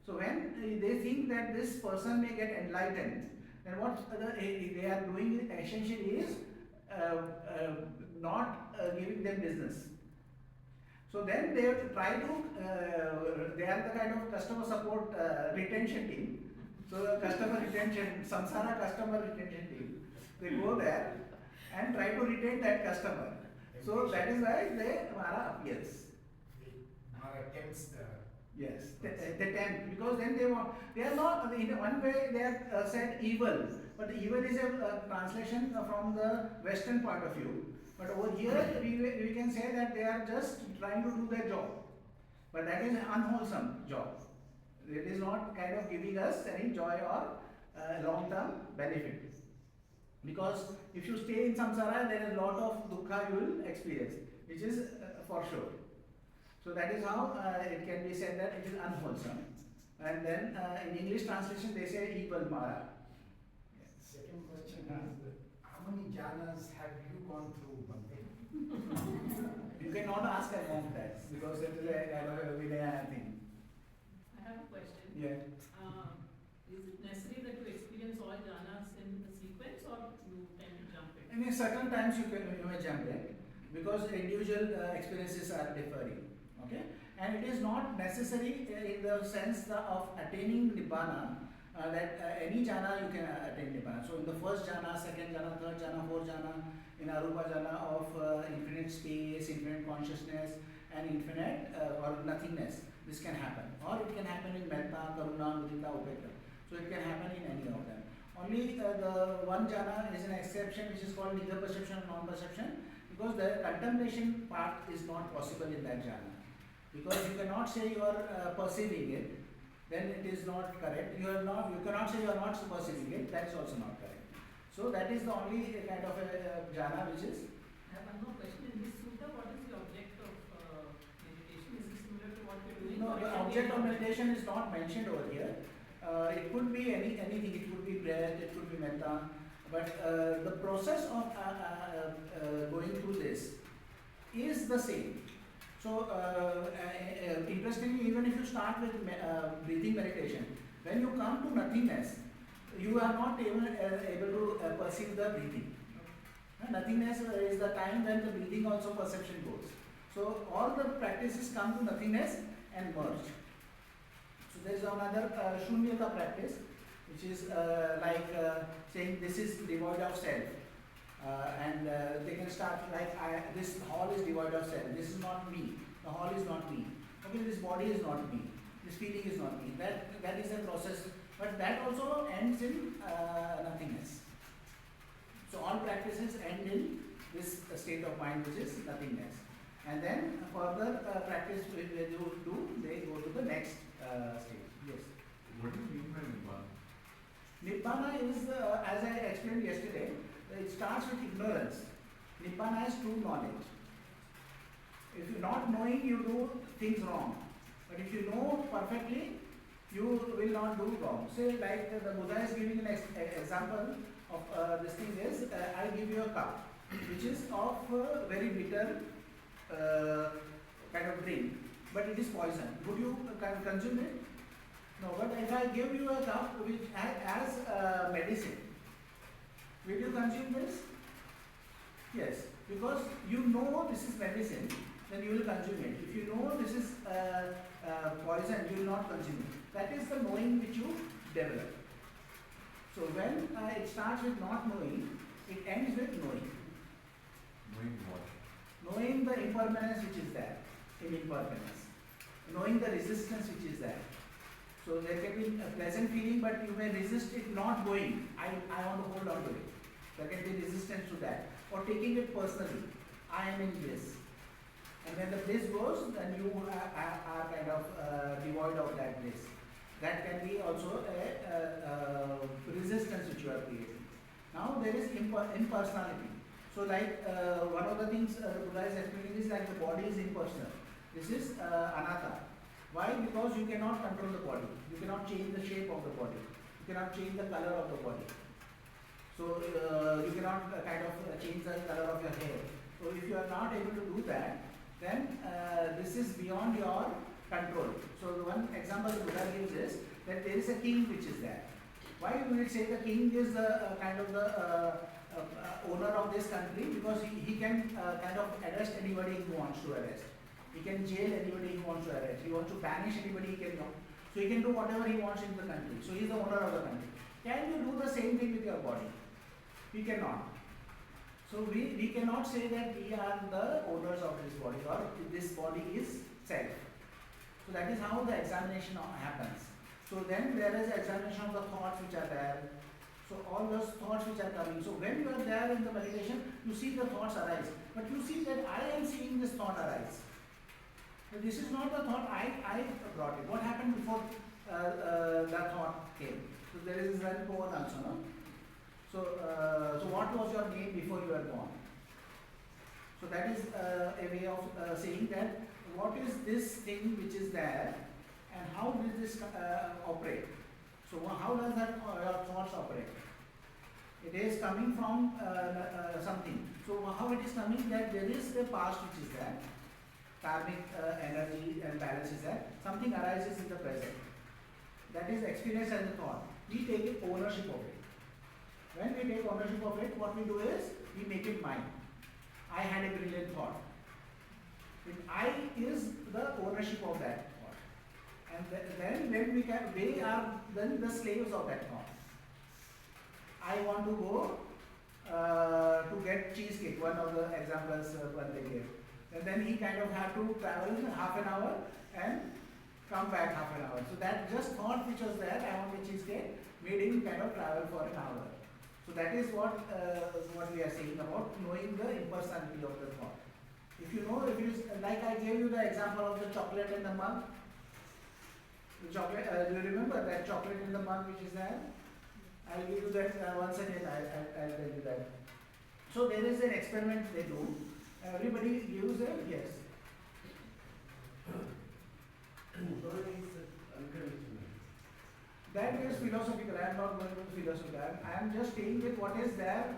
So when they think that this person may get enlightened, then what they are doing essentially is not giving them business. So then they try to, they are the kind of customer support retention team. So customer retention, samsara customer retention team. They go there and try to retain that customer. So that is why the Mara appears. Mara tempts the. Yes, they tempt, because then they are not, in one way they are said evil, but evil is a translation from the western part of view. But over here we can say that they are just trying to do their job. But that is an unwholesome job. It is not kind of giving us any joy or long-term benefit. Because if you stay in samsara, there is a lot of dukkha you will experience, which is for sure. So that is how it can be said that it is unwholesome. And then in English translation they say evil Mara. Second question is, how many jhanas have you gone through, Bhante? You cannot ask a monk that, because it is a kind of a Vinaya thing. I have a question. Yeah. Is it necessary that you experience all jhanas in a sequence, or you can jump it? And in certain times you may jump in, because individual experiences are differing. Okay? And it is not necessary in the sense of attaining Nibbana, that any jhana you can attain Nibbana. So in the first jhana, second jhana, third jhana, fourth jhana, in Arupa jhana of infinite space, infinite consciousness and infinite or nothingness, this can happen. Or it can happen in Metta, Karuna, Mudita, Upekkha. So it can happen in any of them. Only the one jhana is an exception, which is called neither perception or non-perception, because the contemplation part is not possible in that jhana. Because you cannot say you are perceiving it, then it is not correct. You cannot say you are not perceiving it, that is also not correct. So that is the only kind of a jhana which is. I have one more question. In this sutta, what is the object of meditation? Is it similar to what we're doing? No, or the it can be object of any- meditation is not mentioned over here. It could be anything. It could be breath, it could be metta, but the process of going through this is the same. So interestingly, even if you start with breathing meditation, when you come to nothingness, you are not able to perceive the breathing. Nothingness is the time when the breathing also perception goes. So all the practices come to nothingness and merge. So there is another shunyata practice, which is like saying this is devoid of self. And they can start like, this hall is devoid of self, this is not me, the hall is not me, okay, this body is not me, this feeling is not me, that is a process, but that also ends in nothingness. So all practices end in this state of mind, which is nothingness. And then further practice when they do, they go to the next stage. Yes. What do you mean by Nibbana? Nibbana is, as I explained yesterday, it starts with ignorance. Nibbana is true knowledge. If you're not knowing, you do things wrong. But if you know perfectly, you will not do wrong. Say like the Buddha is giving an example of this thing is, I give you a cup, which is of very bitter kind of drink, but it is poison. Would you consume it? No, but if I give you a cup which has medicine, will you consume this? Yes, because you know this is medicine, then you will consume it. If you know this is poison, you will not consume it. That is the knowing which you develop. So when it starts with not knowing, it ends with knowing. Knowing what? Knowing the impermanence which is there, in impermanence. Knowing the resistance which is there. So there can be a pleasant feeling, but you may resist it not going. I want to hold on to it. There can be resistance to that. Or taking it personally. I am in bliss. And when the bliss goes, then you are kind of devoid of that bliss. That can be also a resistance which you are creating. Now there is impersonality. So like one of the things Buddha is explaining is that the body is impersonal. This is anatta. Why? Because you cannot control the body. You cannot change the shape of the body. You cannot change the color of the body. So you cannot kind of change the color of your hair. So if you are not able to do that, then this is beyond your control. So the one example the Buddha gives is that there is a king which is there. Why we will say the king is the kind of the owner of this country? Because he can kind of arrest anybody he wants to arrest. He can jail anybody he wants to arrest. He wants to banish anybody he can. So he can do whatever he wants in the country. So he is the owner of the country. Can you do the same thing with your body? We cannot. So we cannot say that we are the owners of this body or this body is self. So that is how the examination happens. So then there is examination of the thoughts which are there. So all those thoughts which are coming. So when you are there in the meditation, you see the thoughts arise. But you see that I am seeing this thought arise. So this is not the thought I brought it. What happened before that thought came? So there is a born also, no? So what was your name before you were born? So that is a way of saying that what is this thing which is there and how does this operate? So how does that your thoughts operate? It is coming from something. So how it is coming that there is a past which is there, karmic energy and balance is there. Something arises in the present. That is experienced as a thought. We take ownership of it. When we take ownership of it, what we do is we make it mine. I had a brilliant thought. I is the ownership of that thought. And then when we are then the slaves of that thought. I want to go to get cheesecake, one of the examples one they gave. And then he kind of had to travel half an hour and come back half an hour. So that just thought which was there, I want a cheesecake, made him kind of travel for an hour. So that is what we are saying about knowing the impersonality of the thought. If you know, like I gave you the example of the chocolate in the mug. The chocolate, do you remember that chocolate in the mug which is there? I'll give you that once again, I'll tell you that. So there is an experiment they do. Everybody gives a yes. That is philosophical. I am not going to philosophical. I am just saying that what is there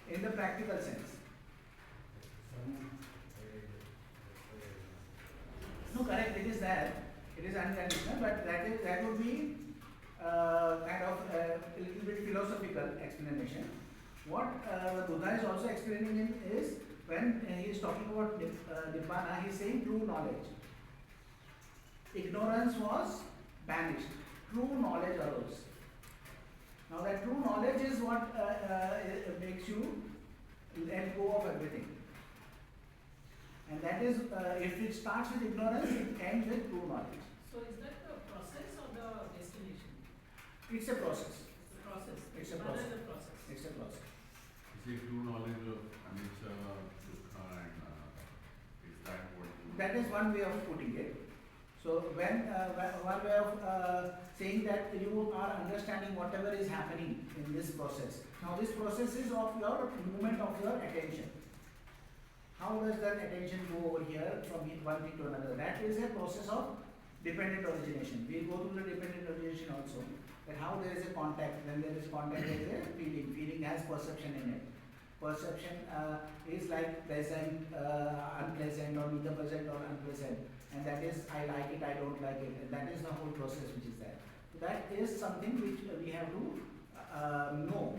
in the practical sense. No, correct. It is there. It is unconditional, but that would be kind of a little bit philosophical explanation. What Buddha is also explaining in is when he is talking about Nibbana, he is saying true knowledge. Ignorance was banished. True knowledge arose. Now that true knowledge is what makes you let go of everything. And that is, if it starts with ignorance, it ends with true knowledge. So is that the process or the destination? It's a process. It's the process. It's a Nibbana process. is a process. It's a process. You see true knowledge of anicca, dukkha and is that what you... That is one way of putting it. So when one way of saying that you are understanding whatever is happening in this process. Now this process is of your movement of your attention. How does that attention go over here from one thing to another? That is a process of dependent origination. We go through the dependent origination also. That how there is a contact, when there is contact there is a feeling. Feeling has perception in it. Perception is like pleasant, unpleasant, or neither pleasant or unpleasant. And that is, I like it, I don't like it. And that is the whole process which is there. So that is something which we have to know.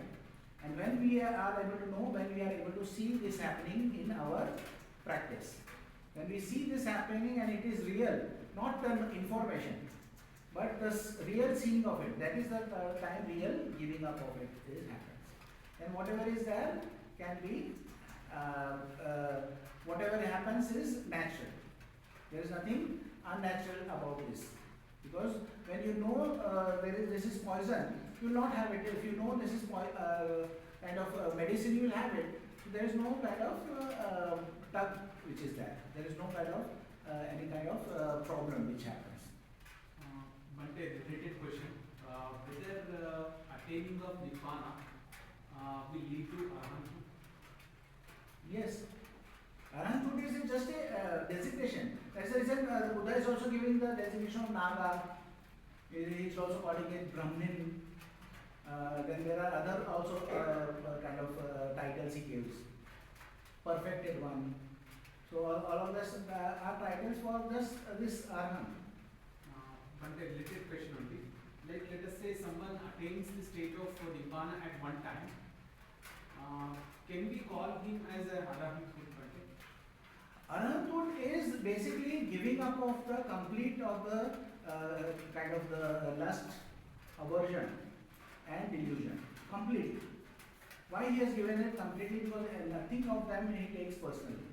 And when we are able to know, when we are able to see this happening in our practice. When we see this happening and it is real, not the information, but the real seeing of it, that is the time real giving up of it happens. And whatever is there can be, whatever happens is natural. There is nothing unnatural about this. Because when you know this is poison, you will not have it. If you know this is kind of medicine, you will have it. So there is no kind of tug which is there. There is no kind of any kind of problem which happens. Bhante, related question. Whether attaining of Nibbana will lead to Arahanthood? Yes. Arahanthood is just a designation. That's the reason the Buddha is also giving the designation of Naga. He is also calling it Brahmin. Then there are other also kind of titles he gives. Perfected one. So all of this are titles for this Arahant. Bhante, related question only. Like let us say someone attains the state of Nibbana at one time. Can we call him as a Arahanthood? Arahanthood is basically giving up of the complete of the kind of the lust, aversion and delusion. Complete. Why he has given it completely? Because nothing of them he takes personally.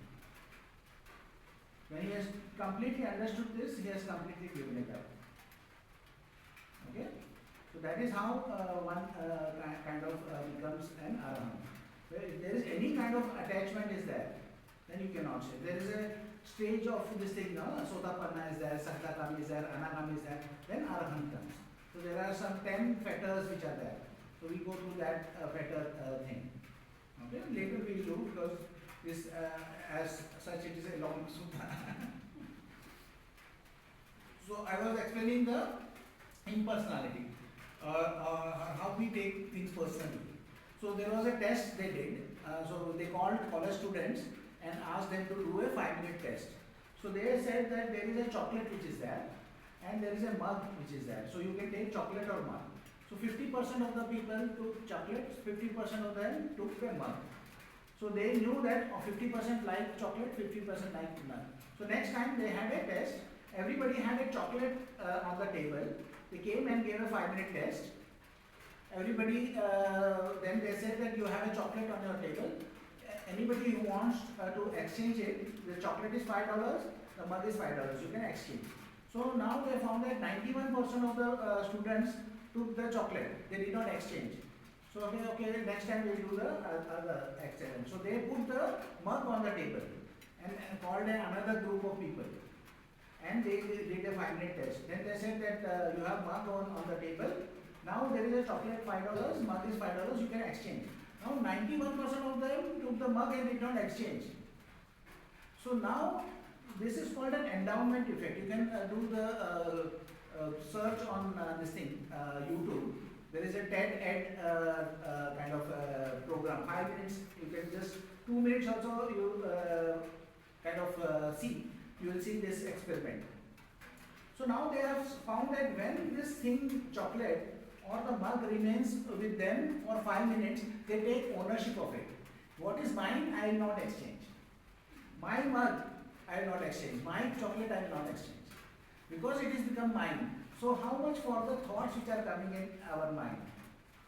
When he has completely understood this, he has completely given it up. Okay? So that is how one kind of becomes an arahant. If there is any kind of attachment is there, then you cannot say. There is a stage of this thing, no? Sotapanna is there, Saktakami is there, Anagami is there, then arahant comes. So there are some 10 fetters which are there. So we go through that fetter thing. Okay? Later we will do, because this as such it is a long sutta. So I was explaining the impersonality, how we take things personally. So there was a test they did. So they called college students and asked them to do a 5-minute test. So they said that there is a chocolate which is there and there is a mug which is there. So you can take chocolate or mug. So 50% of the people took chocolate, 50% of them took a mug. So they knew that 50% like chocolate, 50% like mug. So next time they had a test, everybody had a chocolate on the table. They came and gave a 5-minute test. Everybody, then they said that you have a chocolate on your table. Anybody who wants to exchange it, the chocolate is $5, the mug is $5, you can exchange. So now they found that 91% of the students took the chocolate, they did not exchange. So okay, next time we will do the other exchange. So they put the mug on the table and called another group of people. And they did a 5-minute test. Then they said that you have mug on the table. Now there is a chocolate $5, mug is $5, you can exchange. Now 91% of them took the mug and did not exchange. So now this is called an endowment effect. You can do the search on this thing, YouTube. There is a TED Ed kind of program, 5 minutes. You can just 2 minutes also you kind of see. You will see this experiment. So now they have found that when this thing, chocolate or the mug remains with them for 5 minutes, they take ownership of it. What is mine, I will not exchange. My mug, I will not exchange. My chocolate, I will not exchange. Because it has become mine. So how much for the thoughts which are coming in our mind?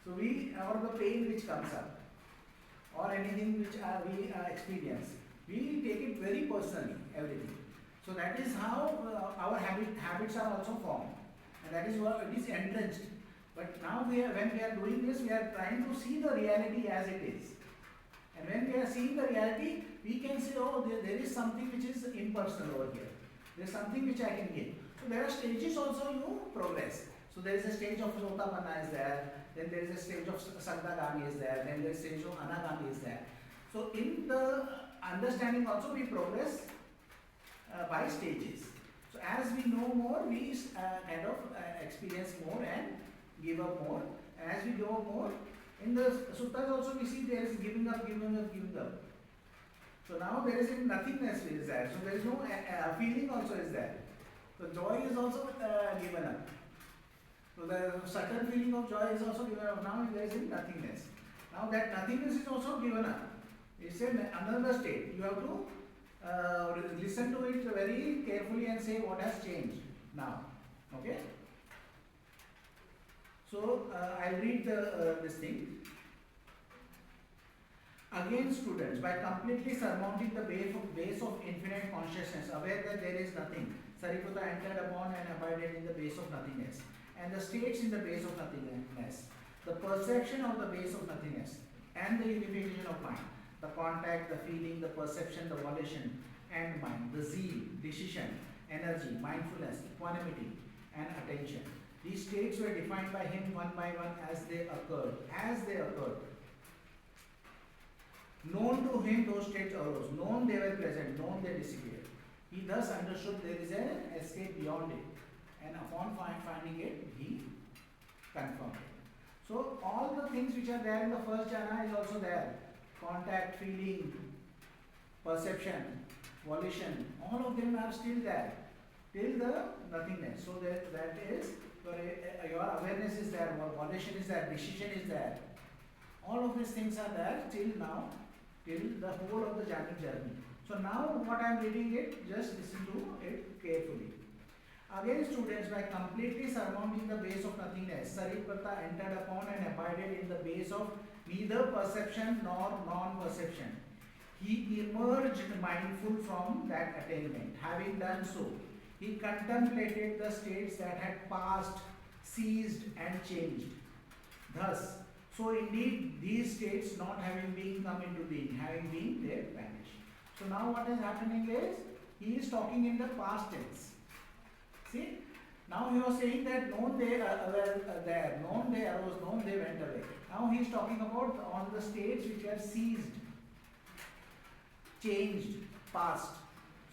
So or the pain which comes up, or anything which we experience, we take it very personally, everything. So that is how our habits are also formed, and that is what it is entrenched. But now when we are doing this, we are trying to see the reality as it is. And when we are seeing the reality, we can say, oh, there is something which is impersonal over here. There is something which I can get. So there are stages also you progress. So there is a stage of Sotapanna is there, then there is a stage of Saktakami is there, then there is a stage of Anagami is there. So in the understanding also we progress by stages. So as we know more, we kind of experience more and give up more. And as we go more, in the suttas also we see there is giving up, giving up, giving up. So now there is nothingness is there. So there is no feeling also is there. So joy is also given up. So the certain feeling of joy is also given up. Now there is nothingness. Now that nothingness is also given up. It's another state. You have to listen to it very carefully and say what has changed now. Okay? So I'll read this thing. Again, students, by completely surmounting the base of infinite consciousness, aware that there is nothing, Sariputta entered upon and abided in the base of nothingness, and the states in the base of nothingness, the perception of the base of nothingness, and the unification of mind, the contact, the feeling, the perception, the volition, and mind, the zeal, decision, energy, mindfulness, equanimity, and attention. These states were defined by him one by one as they occurred. As they occurred. Known to him, those states arose. Known they were present. Known they disappeared. He thus understood there is an escape beyond it. And upon finding it, he confirmed it. So all the things which are there in the first jhana is also there. Contact, feeling, perception, volition, all of them are still there. Till the nothingness. So that is, your awareness is there, volition is there, decision is there. All of these things are there till now, till the whole of the journey. So now what I am reading it, just listen to it carefully. Again, students, by completely surmounting the base of nothingness, Saripata entered upon and abided in the base of neither perception nor non-perception. He emerged mindful from that attainment. Having done so, he contemplated the states that had passed, ceased, and changed. Thus, so indeed, these states not having been come into being, having been, they vanish. So now what is happening is, he is talking in the past tense. See, now he was saying that known they were there, known they arose, known they went away. Now he is talking about on the states which were ceased, changed, past.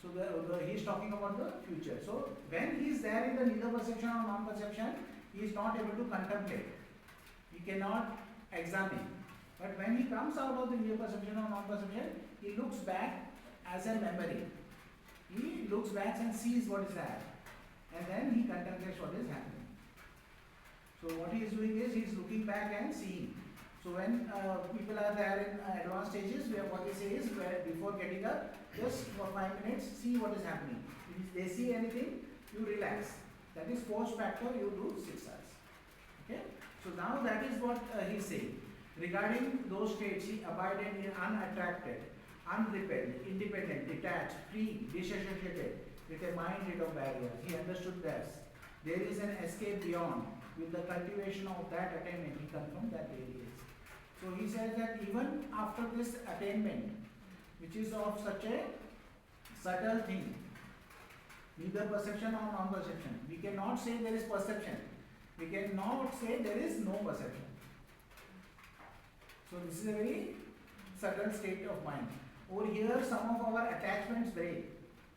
So he is talking about the future. So when he is there in the neither perception or non-perception, he is not able to contemplate. He cannot examine. But when he comes out of the neither perception or non-perception, he looks back as a memory. He looks back and sees what is there. And then he contemplates what is happening. So what he is doing is, he is looking back and seeing. So when people are there in advanced stages, where what they say is, where before getting up, just for 5 minutes, see what is happening. If they see anything, you relax. That is post factor, you do 6 hours. Okay? So now that is what he is saying. Regarding those states, he abided in unattracted, unrepelled, independent, detached, free, disassociated, with a mind rid of barriers. He understood this. There is an escape beyond. With the cultivation of that attainment, he confirmed that there is. So he says that even after this attainment, which is of such a subtle thing, neither perception or non-perception, we cannot say there is perception. We cannot say there is no perception. So this is a very subtle state of mind. Over here, some of our attachments break.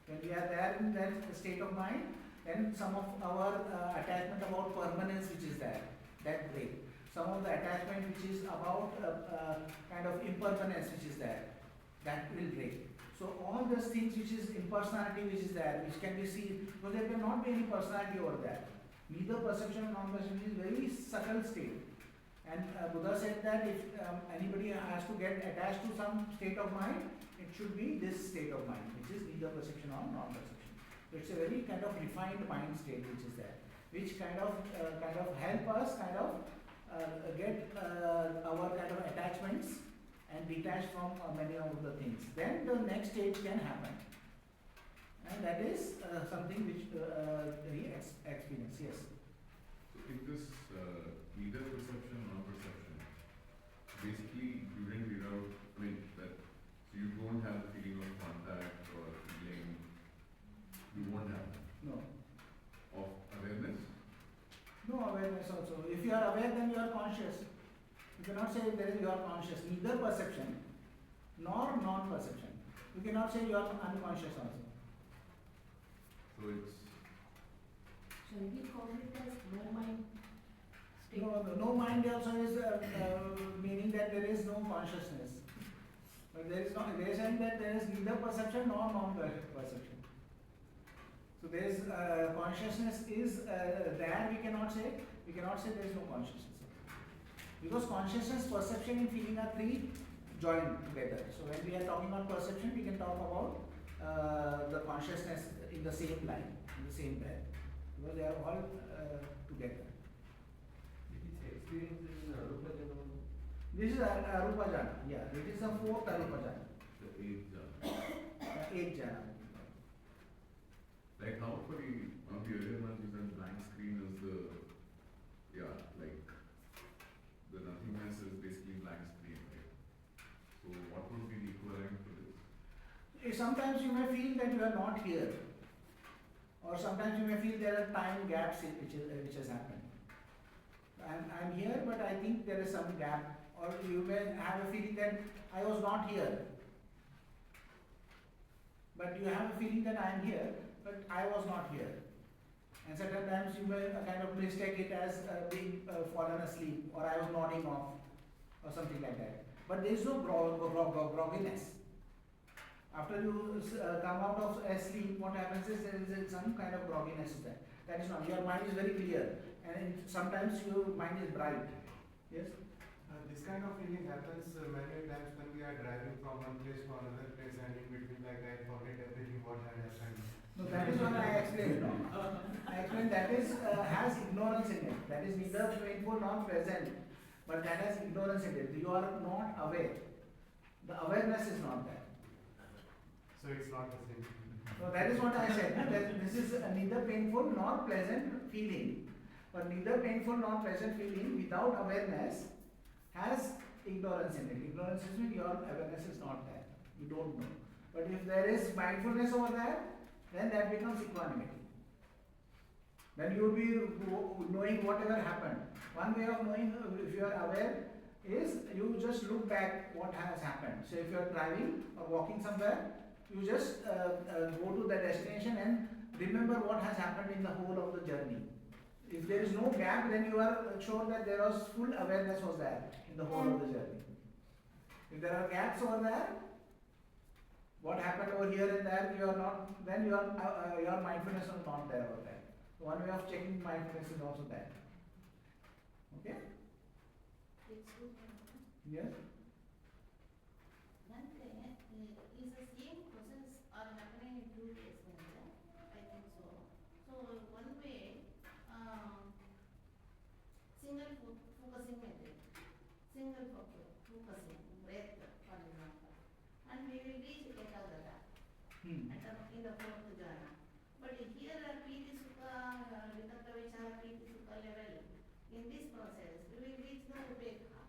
When we are there in that state of mind, then some of our attachment about permanence which is there, that break. Some of the attachment which is about kind of impermanence which is there, that will break. So all those things which is impersonality which is there, which can be seen, because there cannot be any personality over there. Neither perception nor non-perception is very subtle state. And Buddha said that if anybody has to get attached to some state of mind, it should be this state of mind, which is neither perception nor non-perception. So it's a very kind of refined mind state which is there, which kind of help us kind of get our kind of attachments and detach from many of the things. Then the next stage can happen, and that is something which he experience. Yes. So if this neither perception nor perception, basically you didn't read out, I mean, that, so you don't have the feeling of contact or feeling, you won't have No. of awareness. No awareness also. If you are aware, then you are conscious. You cannot say there is you are conscious. Neither perception nor non-perception. You cannot say you are unconscious also. So it's, Shall we call it as no mind state? No mind also is meaning that there is no consciousness. But there is no, they are saying that there is neither perception nor non-perception. So there is consciousness is there, we cannot say there is no consciousness. Because consciousness, perception and feeling are three joined together. So when we are talking about perception, we can talk about the consciousness in the same line, in the same breath. Because they are all together. Experiences in Arupa Jnana. This is Arupa Jnana. Yeah, it is the fourth Arupa Jnana. the eighth jhana. Eighth Jnana. Like how for the, one of the earlier ones you said blank screen is the, yeah, like, the nothingness is basically blank screen, right? So what would be the equivalent to this? Sometimes you may feel that you are not here, or sometimes you may feel there are time gaps which has happened. I'm here, but I think there is some gap, or you may have a feeling that I was not here, but you have a feeling that I am here, but I was not here. And certain times you may kind of mistake it as being fallen asleep, or I was nodding off, or something like that. But there is no grogginess. After you come out of sleep, what happens is there is some kind of grogginess there. That is not. Your mind is very clear, and sometimes your mind is bright. Yes. This kind of feeling happens many times when we are driving from one place to another place, and in between, like I forget everything what had happened. So that is what I explained, no? I explained that is, has ignorance in it. That is neither painful nor pleasant, but that has ignorance in it. You are not aware. The awareness is not there. So it's not the same. So that is what I said, no? That this is neither painful nor pleasant feeling. But neither painful nor pleasant feeling without awareness has ignorance in it. Ignorance is when your awareness is not there. You don't know. But if there is mindfulness over there, then that becomes equanimity. Then you will be knowing whatever happened. One way of knowing if you are aware is you just look back what has happened. So if you are driving or walking somewhere, you just go to the destination and remember what has happened in the whole of the journey. If there is no gap, then you are sure that there was full awareness was there in the whole of the journey. If there are gaps over there, what happened over here and there, you are not, then your mindfulness is not there over there. So one way of checking mindfulness is also there. Okay? Yes? One thing, is the same process are happening in two ways, I think so. So one way, focusing method, focusing, breath, for example, and we will reach Ekagata in the fourth jhana. But here at Piti Sukha, Vitakka Vichara, Piti Sukha level, in this process, we will reach the Upekha.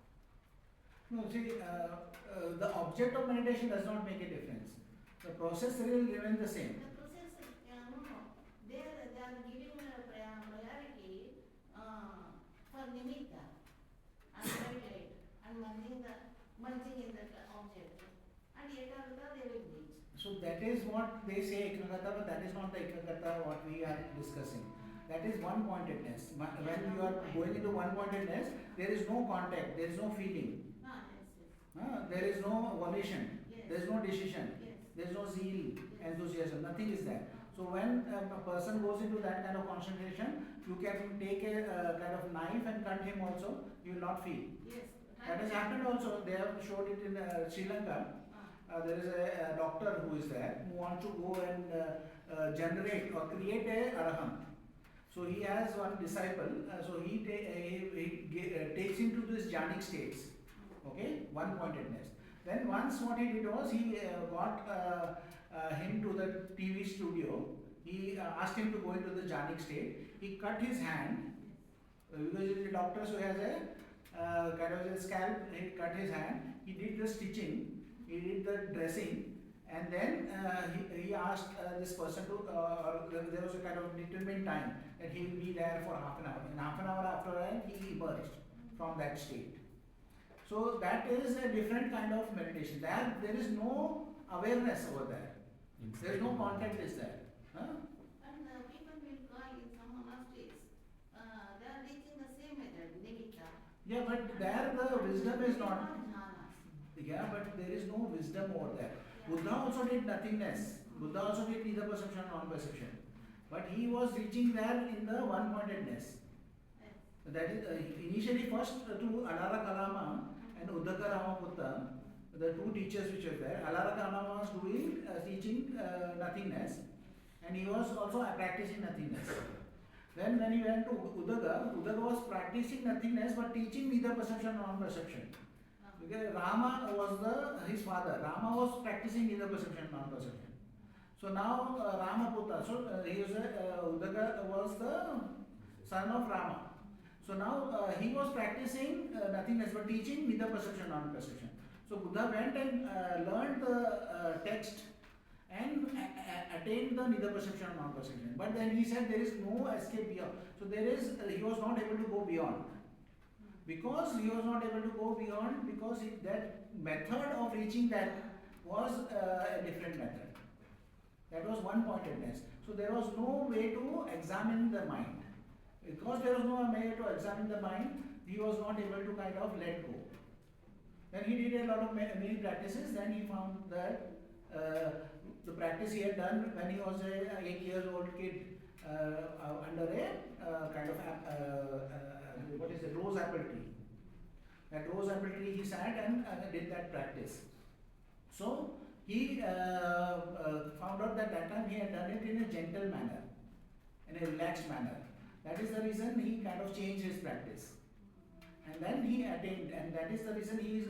No, see, the object of meditation does not make a difference. The process will remain the same. The process, they are giving priority for nimitta and meditate and merging in that object. And Ekagata they will reach. So that is what they say Ekagata, but that is not the Ekagata what we are discussing. That is one-pointedness. When you are going into one-pointedness, there is no contact, there is no feeling. There is no volition, there is no decision, there is no zeal, enthusiasm, nothing is there. So when a person goes into that kind of concentration, you can take a kind of knife and cut him also, you will not feel. That has happened also. They have showed it in Sri Lanka. There is a doctor who is there who wants to go and generate or create a arahant. So he has one disciple. So he takes him to this jhanic states. Okay, one-pointedness. Then once what he did was he got him to the TV studio. He asked him to go into the jhanic state. He cut his hand because he is a doctor, so he has a kind of a scalp. He cut his hand. He did the stitching. He did the dressing, and then he asked this person to. There was a kind of determined time that he will be there for half an hour. In half an hour after that, he emerged from that state. So that is a different kind of meditation. There is no awareness over there. There is no contact is there. Huh? And people will go in some monasteries. They are teaching the same method, nimitta. Yeah, but there the wisdom is not. Jhanas. Yeah, but there is no wisdom over there. Buddha also did nothingness. Buddha also did neither perception nor non-perception. But he was reaching there in the one-pointedness. That is initially first to Alara Kalama and Uddaka Ramaputta, the two teachers which were there. Alara Kalama was doing teaching nothingness, and he was also practicing nothingness. Then when he went to Uddaka, Uddaka was practicing nothingness but teaching neither perception nor non-perception. Because Rama was his father. Rama was practicing neither perception nor non-perception. So now Ramaputta, so Uddaka was the son of Rama. So now he was practicing nothingness but teaching neither perception nor non-perception. So Buddha went and learned the text and attained the neither perception nor non-perception. But then he said there is no escape beyond. So he was not able to go beyond. Because he was not able to go beyond, because that method of reaching that was a different method. That was one-pointedness. So there was no way to examine the mind. Because there was no way to examine the mind, he was not able to kind of let go. Then he did a lot of many practices. Then he found that the practice he had done when he was a 8-year-old kid under a kind of what is it, rose apple tree. That rose apple tree he sat and did that practice. So he found out that time he had done it in a gentle manner, in a relaxed manner. That is the reason he kind of changed his practice. And then he attained, and that is the reason he is,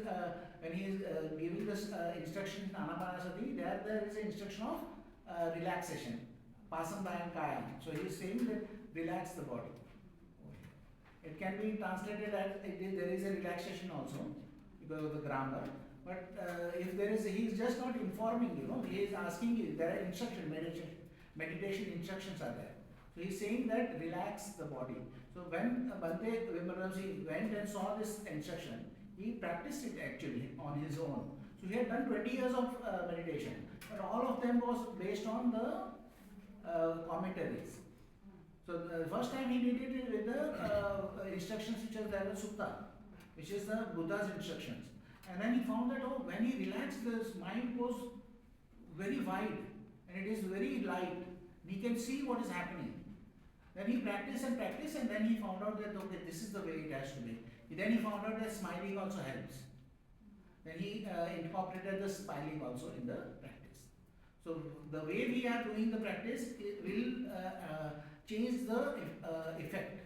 when he is giving this instruction in Anapanasati, there is an instruction of relaxation, pasandayam kayam. So he is saying that relax the body. It can be translated as there is a relaxation also because of the grammar. But if there is, he is just not informing, he is asking you, there are instruction, meditation instructions are there. So he is saying that relax the body. So when Bhante Vimalaramsi went and saw this instruction, he practiced it actually on his own. So he had done 20 years of meditation, but all of them was based on the commentaries. So the first time he did it with the instructions which are there in Sutta, which is the Buddha's instructions. And then he found that when he relaxed, his mind goes very wide and it is very light. He can see what is happening. Then he practiced and then he found out that okay, this is the way it has to be. Then he found out that smiling also helps. Then he incorporated the smiling also in the practice. So the way we are doing the practice, it will change the effect.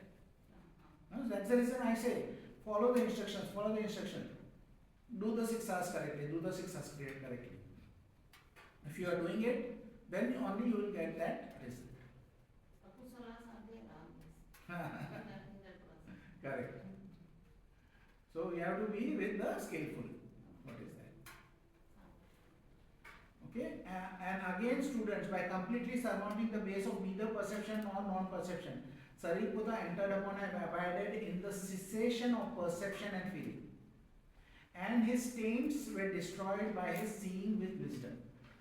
That's the reason I say, follow the instructions, do the 6 hours correctly, do the 6 hours correctly. If you are doing it, then only you will get that result. Akusalas are there always. In that process. Correct. So we have to be with the skillful. What is that? Okay, and again students, by completely surmounting the base of neither perception nor non-perception, Sariputta entered upon and abided in the cessation of perception and feeling. And his taints were destroyed by his seeing with wisdom.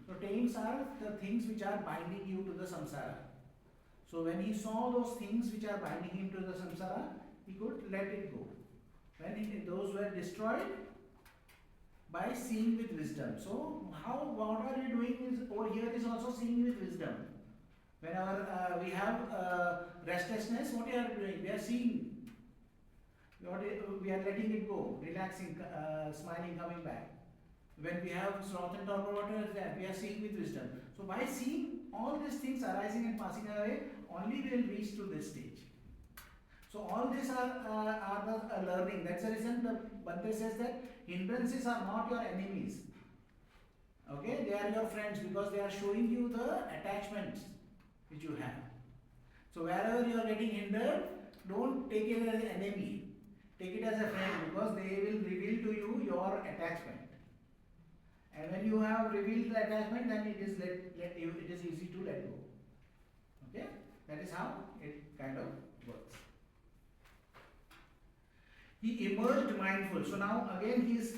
So taints are the things which are binding you to the samsara. So when he saw those things which are binding him to the samsara, he could let it go. When those were destroyed by seeing with wisdom. So what are we doing is over here is also seeing with wisdom. Whenever we have restlessness, what we are doing? We are seeing. We are letting it go, relaxing, smiling, coming back. When we have sloth and torpor, what is that? We are seeing with wisdom. So by seeing all these things arising and passing away, only we will reach to this stage. So all these are the learning. That's the reason the Bhante says that hindrances are not your enemies. Okay, they are your friends because they are showing you the attachments which you have. So wherever you are getting hindered, don't take it as an enemy. Take it as a friend because they will reveal to you your attachment. And when you have revealed the attachment, then it is it is easy to let go. Okay, that is how it kind of works. He emerged mindful. So now again he is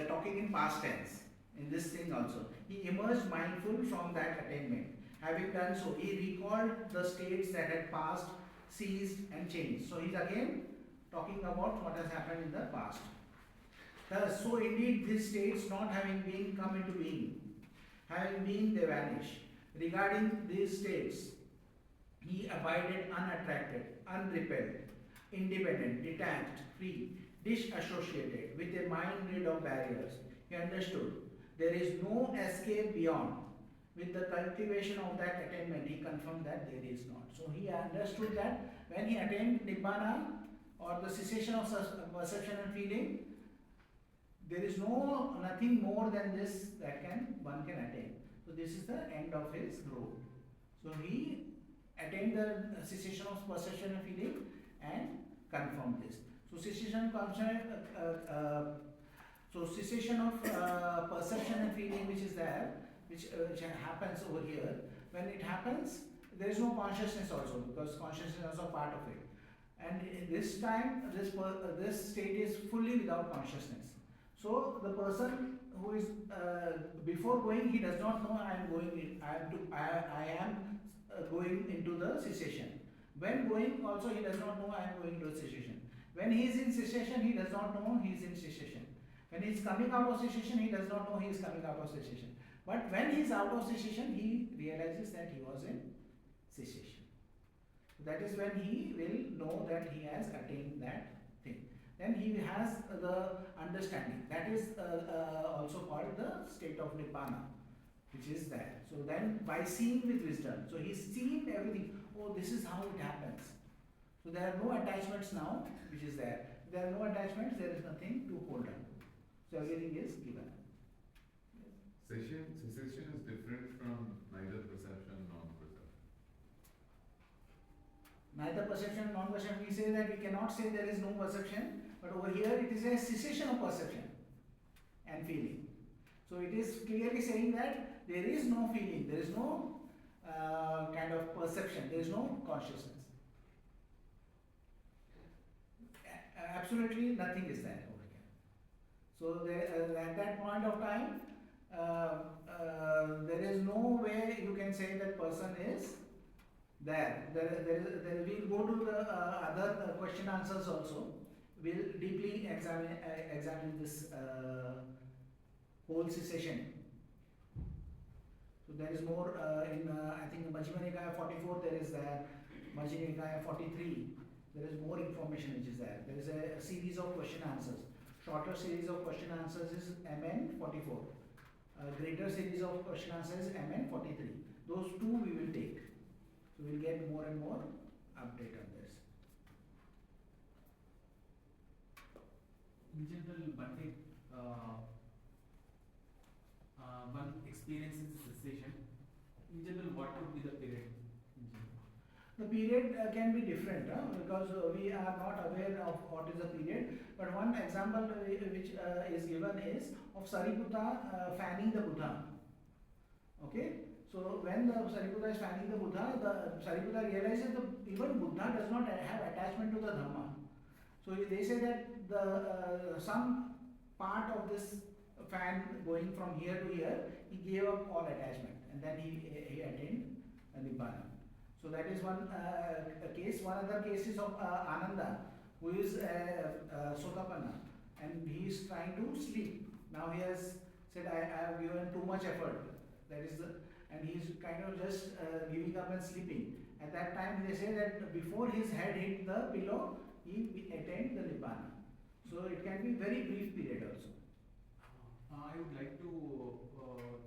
talking in past tense in this thing also. He emerged mindful from that attainment. Having done so, he recalled the states that had passed, ceased and changed. So he is again talking about what has happened in the past. Thus, so indeed these states not having been come into being, having been they vanish. Regarding these states, he abided unattracted, unrepelled, independent, detached, free, disassociated, with a mind rid of barriers. He understood there is no escape beyond. With the cultivation of that attainment, he confirmed that there is not. So he understood that when he attained Nibbana or the cessation of perception and feeling, there is nothing more than this that one can attain. So this is the end of his road. So he attained the cessation of perception and feeling and confirmed this. So cessation of perception and feeling which is there, which happens over here. When it happens, there is no consciousness also because consciousness is also part of it. And in this time, this state is fully without consciousness. So the person who is before going, he does not know I am going into the cessation. When going, also he does not know I am going into cessation. When he is in cessation, he does not know he is in cessation. When he is coming out of cessation, he does not know he is coming out of cessation. But when he is out of cessation, he realizes that he was in cessation. That is when he will know that he has attained that thing. then he has the understanding. That is also called the state of Nibbana, which is there. So then by seeing with wisdom, so he's seen everything. Oh, this is how it happens. So there are no attachments now, which is there. There are no attachments, there is nothing to hold on to. So everything is given. Cessation is different from neither perception nor non-perception. Neither perception, non-perception, we say that we cannot say there is no perception, but over here it is a cessation of perception and feeling. So it is clearly saying that there is no feeling, there is no kind of perception, there is no consciousness. Absolutely nothing is there over here. So there, at that point of time, there is no way you can say that person is there. We'll go to the other question answers also. We'll deeply examine this whole cessation. So there is more in I think Majjhima Nikaya 44 there is there, Majjhima Nikaya 43 there is more information which is there. There is a series of question answers. Shorter series of question answers is MN 44. Greater series of question answers is MN 43. Those two we will take. So we'll get more and more update on this. In general, Bhante, one experiences cessation. In general, what would be the period? The period can be different because we are not aware of what is the period. But one example which is given is of Sariputta fanning the Buddha. Okay, so when the Sariputta is fanning the Buddha, the Sariputta realizes that even Buddha does not have attachment to the Dhamma. So they say that the some part of this fan going from here to here, he gave up all attachment and then he attained Nibbana. So that is one case. One other case is of Ananda, who is Sotapanna, and he is trying to sleep. Now he has said, I have given too much effort. That is and he is kind of just giving up and sleeping. At that time, they say that before his head hit the pillow, he attained the Nibbana. So it can be very brief period also. I would like to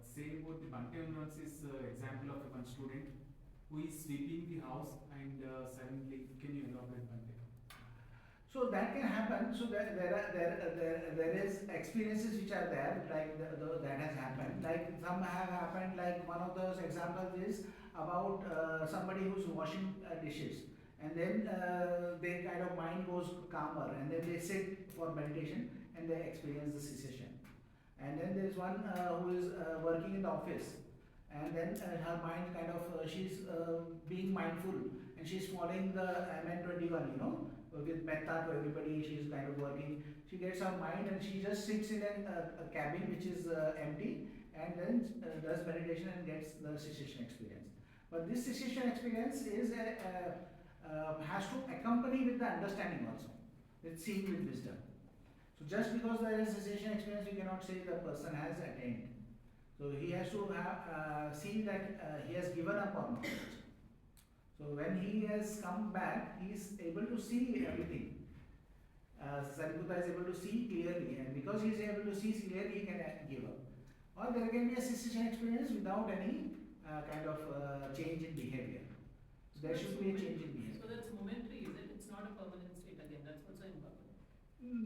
say about the Bhante Unrance's example of one student who is sweeping the house and suddenly, can you elaborate, Bhante? So that can happen. So there is experiences which are there, like that has happened. Like some have happened. Like one of those examples is about somebody who's washing dishes, and then their kind of mind goes calmer, and then they sit for meditation and they experience the cessation. And then there is one who is working in the office, and then her mind kind of she's being mindful and she's following the MN21, with metta to everybody. She's kind of working. She gets her mind and she just sits in a cabin which is empty, and then does meditation and gets the cessation experience. But this cessation experience is has to accompany with the understanding also, with seeing with wisdom. So just because there is cessation experience, you cannot say the person has attained. So he has to have seen that he has given up on knowledge. So when he has come back, he is able to see everything. Sariputta is able to see clearly, and because he is able to see clearly, he can give up. Or there can be a cessation experience without any kind of change in behavior. So there should be a change in behavior. So that's momentary, is it? It's not a permanent state again. That's also important.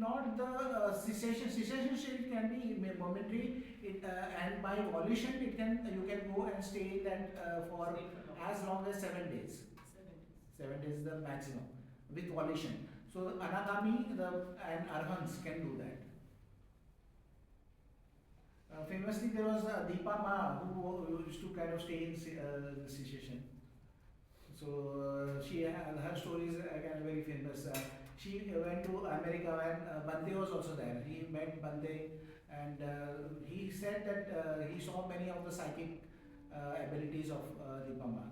Not the cessation. Cessation state can be momentary, and by volition, you can go and stay in that for Stay for long. as long as 7 days. 7 days. 7 days is the maximum with volition. So Anagami and Arhants can do that. Famously, there was Deepa Ma who used to kind of stay in the cessation. So her story is again very famous. She went to America when Bhante was also there. He met Bhante, and he said that he saw many of the psychic abilities of Deepa Ma.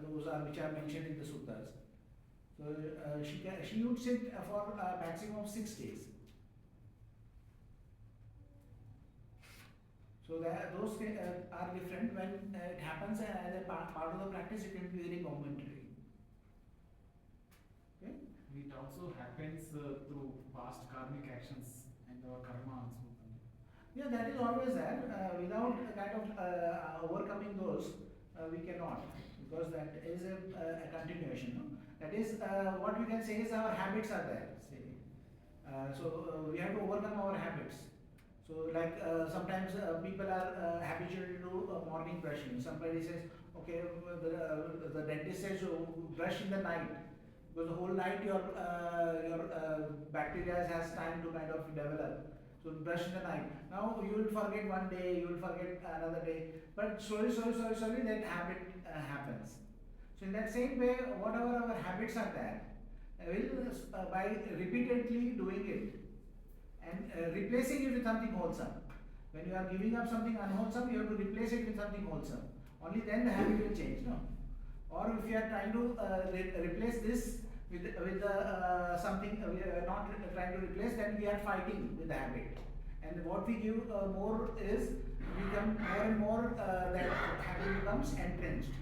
Those are which are mentioned in the suttas. So she would sit for a maximum of 6 days. So those are different. When it happens as a part of the practice, it can be very momentary. Okay? We talked also happens through past karmic actions and our karma also. Yeah, that is always there. Without a kind of overcoming those, we cannot, because that is a continuation. No? That is what we can say is our habits are there. See. We have to overcome our habits. So like sometimes people are habitual to do morning brushing. Somebody says, okay, the dentist says brush in the night, because the whole night your bacteria has time to kind of develop. So brush in the night. Now you will forget one day, you will forget another day, but slowly that habit happens. So in that same way, whatever our habits are there, will by repeatedly doing it and replacing it with something wholesome. When you are giving up something unwholesome, you have to replace it with something wholesome. Only then the habit will change, no? Or if you are trying to replace this with something we are not trying to replace, then we are fighting with the habit. And what we give more is become more and more that habit becomes entrenched.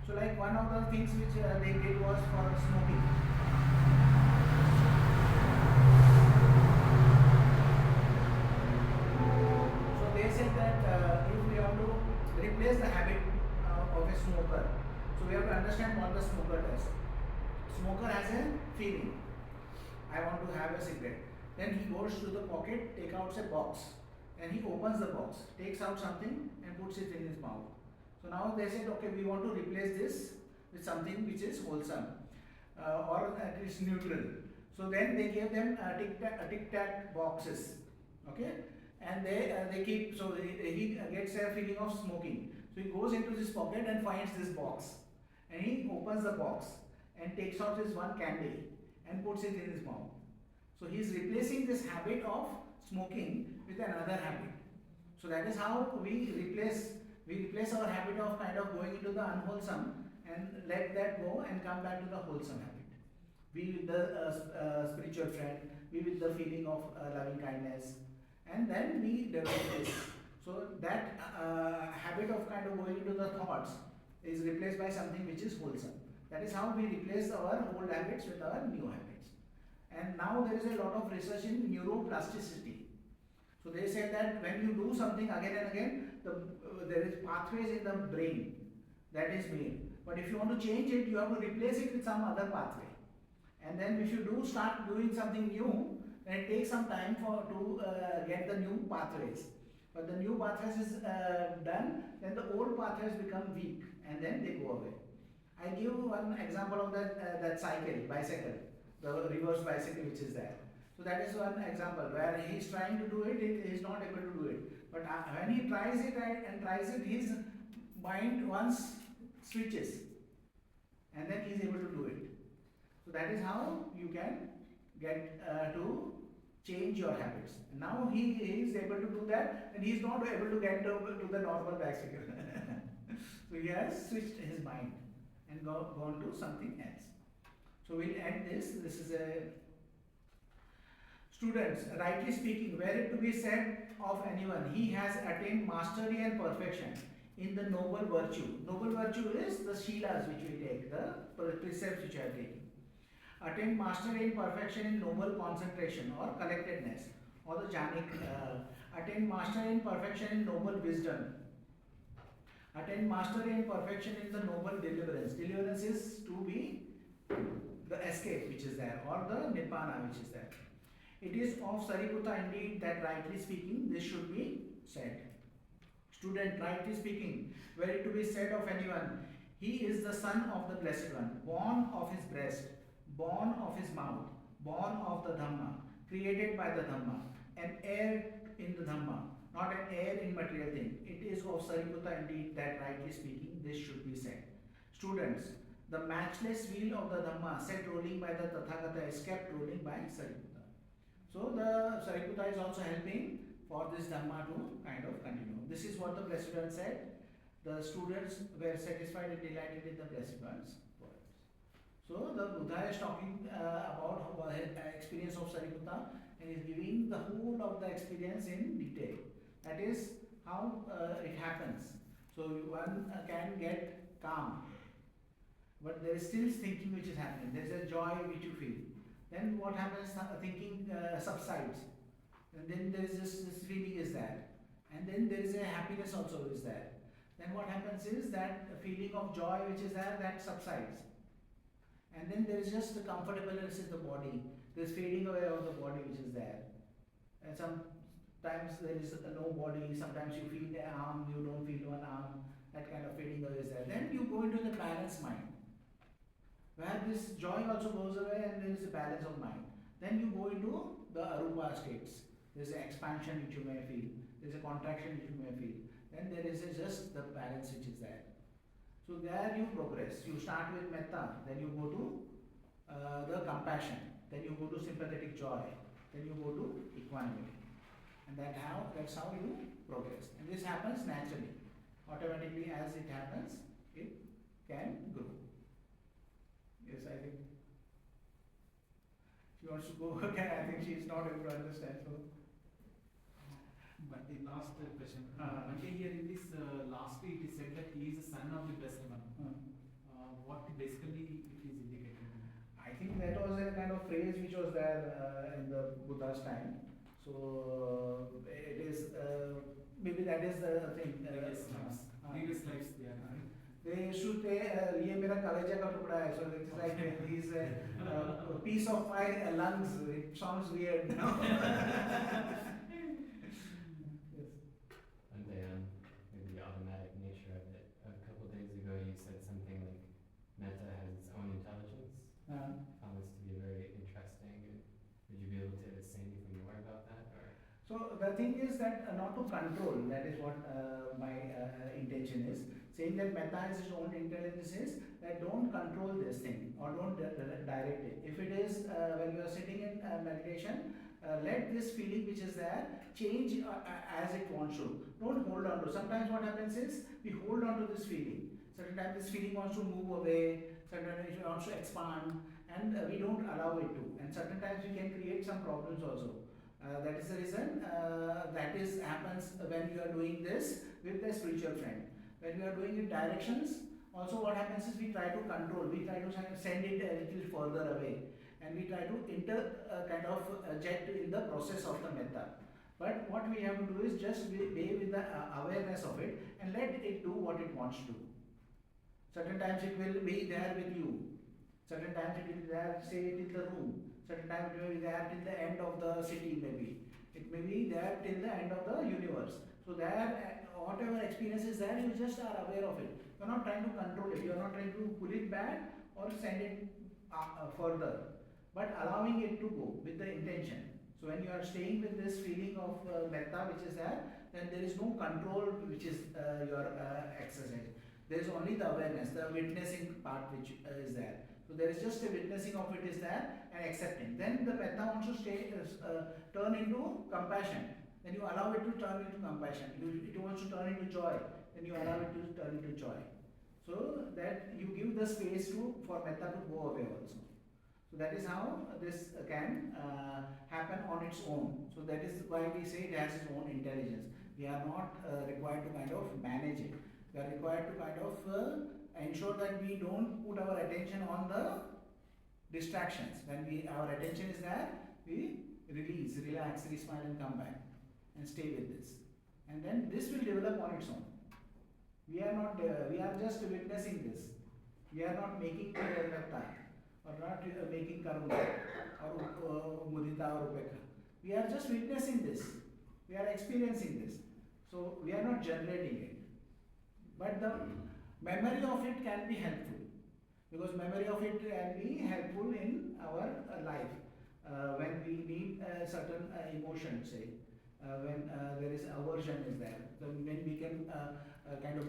So like one of the things which they did was for smoking. So they said that if we have to replace the habit of a smoker, so we have to understand what the smoker does. Smoker has a feeling, I want to have a cigarette. Then he goes to the pocket, takes out a box, and he opens the box, takes out something and puts it in his mouth. So now they said, okay, we want to replace this with something which is wholesome or at least neutral. So then they gave them tic tac boxes, okay, and they keep. So he gets a feeling of smoking. So he goes into this pocket and finds this box, and he opens the box and takes out his one candy and puts it in his mouth. So he is replacing this habit of smoking with another habit. So that is how we replace our habit of kind of going into the unwholesome and let that go and come back to the wholesome habit. Be with the spiritual friend, be with the feeling of loving kindness, and then we develop this. So that habit of kind of going into the thoughts is replaced by something which is wholesome. That is how we replace our old habits with our new habits. And now there is a lot of research in neuroplasticity. So they said that when you do something again and again, there is pathways in the brain that is made. But if you want to change it, you have to replace it with some other pathway. And then if you do start doing something new, then it takes some time to get the new pathways. But the new pathways is done, then the old pathways become weak and then they go away. I give one example of that bicycle, the reverse bicycle which is there. So that is one example where he is trying to do it, he is not able to do it. But when he tries it, his mind once switches and then he is able to do it. So that is how you can get to change your habits. Now he is able to do that and he is not able to get to the normal bicycle. So he has switched his mind and gone to something else. So we'll end this. This is a students, rightly speaking, were it to be said of anyone, he has attained mastery and perfection in the noble virtue. Noble virtue is the shilas which we take, the precepts which we are taking. Attained mastery and perfection in noble concentration or collectedness, or the jhanik. Attained mastery and perfection in noble wisdom. Attain mastery and perfection in the noble deliverance. Deliverance is to be the escape which is there, or the nibbana which is there. It is of Sariputta indeed that rightly speaking this should be said. Student, rightly speaking, were it to be said of anyone, he is the son of the Blessed One, born of his breast, born of his mouth, born of the Dhamma, created by the Dhamma, an heir in the Dhamma, not an heir in material thing. It is of Sariputta indeed that rightly speaking this should be said. Students, the matchless wheel of the Dhamma set rolling by the Tathagata is kept rolling by Sariputta. So the Sariputta is also helping for this Dhamma to kind of continue. This is what the Blessed One said. The students were satisfied and delighted in the Blessed One's words. So the Buddha is talking about his experience of Sariputta and is giving the whole of the experience in detail. That is how it happens. So one can get calm, but there is still thinking which is happening. There is a joy which you feel. Then what happens? Thinking subsides, and then there is this feeling is there, and then there is a happiness also is there. Then what happens is that a feeling of joy which is there, that subsides, and then there is just the comfortableness in the body. There is fading away of the body which is there, and sometimes there is no body. Sometimes you feel the arm, you don't feel one arm. That kind of fading away is there. Then you go into the balanced mind, where this joy also goes away and there is a balance of mind. Then you go into the arupa states. There is an expansion which you may feel, there is a contraction which you may feel. Then there is just the balance which is there. So there you progress. You start with metta, then you go to the compassion, then you go to sympathetic joy, then you go to equanimity. And that's how you progress. And this happens naturally. Automatically as it happens, it can grow. Yes, I think she wants to go again. I think she is not able to understand. So, But the last question. Uh-huh. Here in this lastly, it is said that he is the son of the blessed one. What basically it is indicating? I think that was a kind of phrase which was there in the Buddha's time. So it is maybe that is the thing. Previous lives they are. They used to say, "ये मेरा कलेजा का टुकड़ा है." So it's like he's a piece of my lungs. It sounds weird, no? Yes. And maybe the automatic nature of it. A couple days ago, you said something like metta has its own intelligence. Found this to be very interesting. Would you be able to say anything more about that? Or? So the thing is that not to control. That is what my intention is. Saying that metta has its own intelligence is that don't control this thing or don't direct it. If it is when you are sitting in meditation, let this feeling which is there change as it wants to. Don't hold on to. Sometimes what happens is we hold on to this feeling. Certain times this feeling wants to move away. Certain times it wants to expand, and we don't allow it to. And certain times we can create some problems also. That is the reason that is happens when you are doing this with a spiritual friend. When we are doing it directions, also what happens is we try to control, we try to send it a little further away, and we try to jet in the process of the metta. But what we have to do is just be with the awareness of it and let it do what it wants to. Certain times it will be there with you. Certain times it will be there, say, in the room. Certain times it will be there till the end of the city maybe. It may be there till the end of the universe. So there, whatever experience is there, you just are aware of it. You are not trying to control it. You are not trying to pull it back or send it further, but allowing it to go with the intention. So when you are staying with this feeling of metta which is there, then there is no control which is your exercise. There is only the awareness, the witnessing part which is there. So there is just a witnessing of it is there and accepting. Then the metta wants to turn into compassion. Then you allow it to turn into compassion. It wants to turn into joy. Then you allow it to turn into joy. So that you give the space for metta to go away also. So that is how this can happen on its own. So that is why we say it has its own intelligence. We are not required to kind of manage it. We are required to kind of ensure that we don't put our attention on the distractions. When our attention is there, we release, relax, smile and come back and stay with this. And then this will develop on its own. We are not, we are just witnessing this. We are not making metta or not making karuna or mudita or upekha. We are just witnessing this. We are experiencing this. So we are not generating it. But the memory of it can be helpful, because memory of it can be helpful in our life when we need a certain emotion, say, when there is aversion is there. So when we can kind of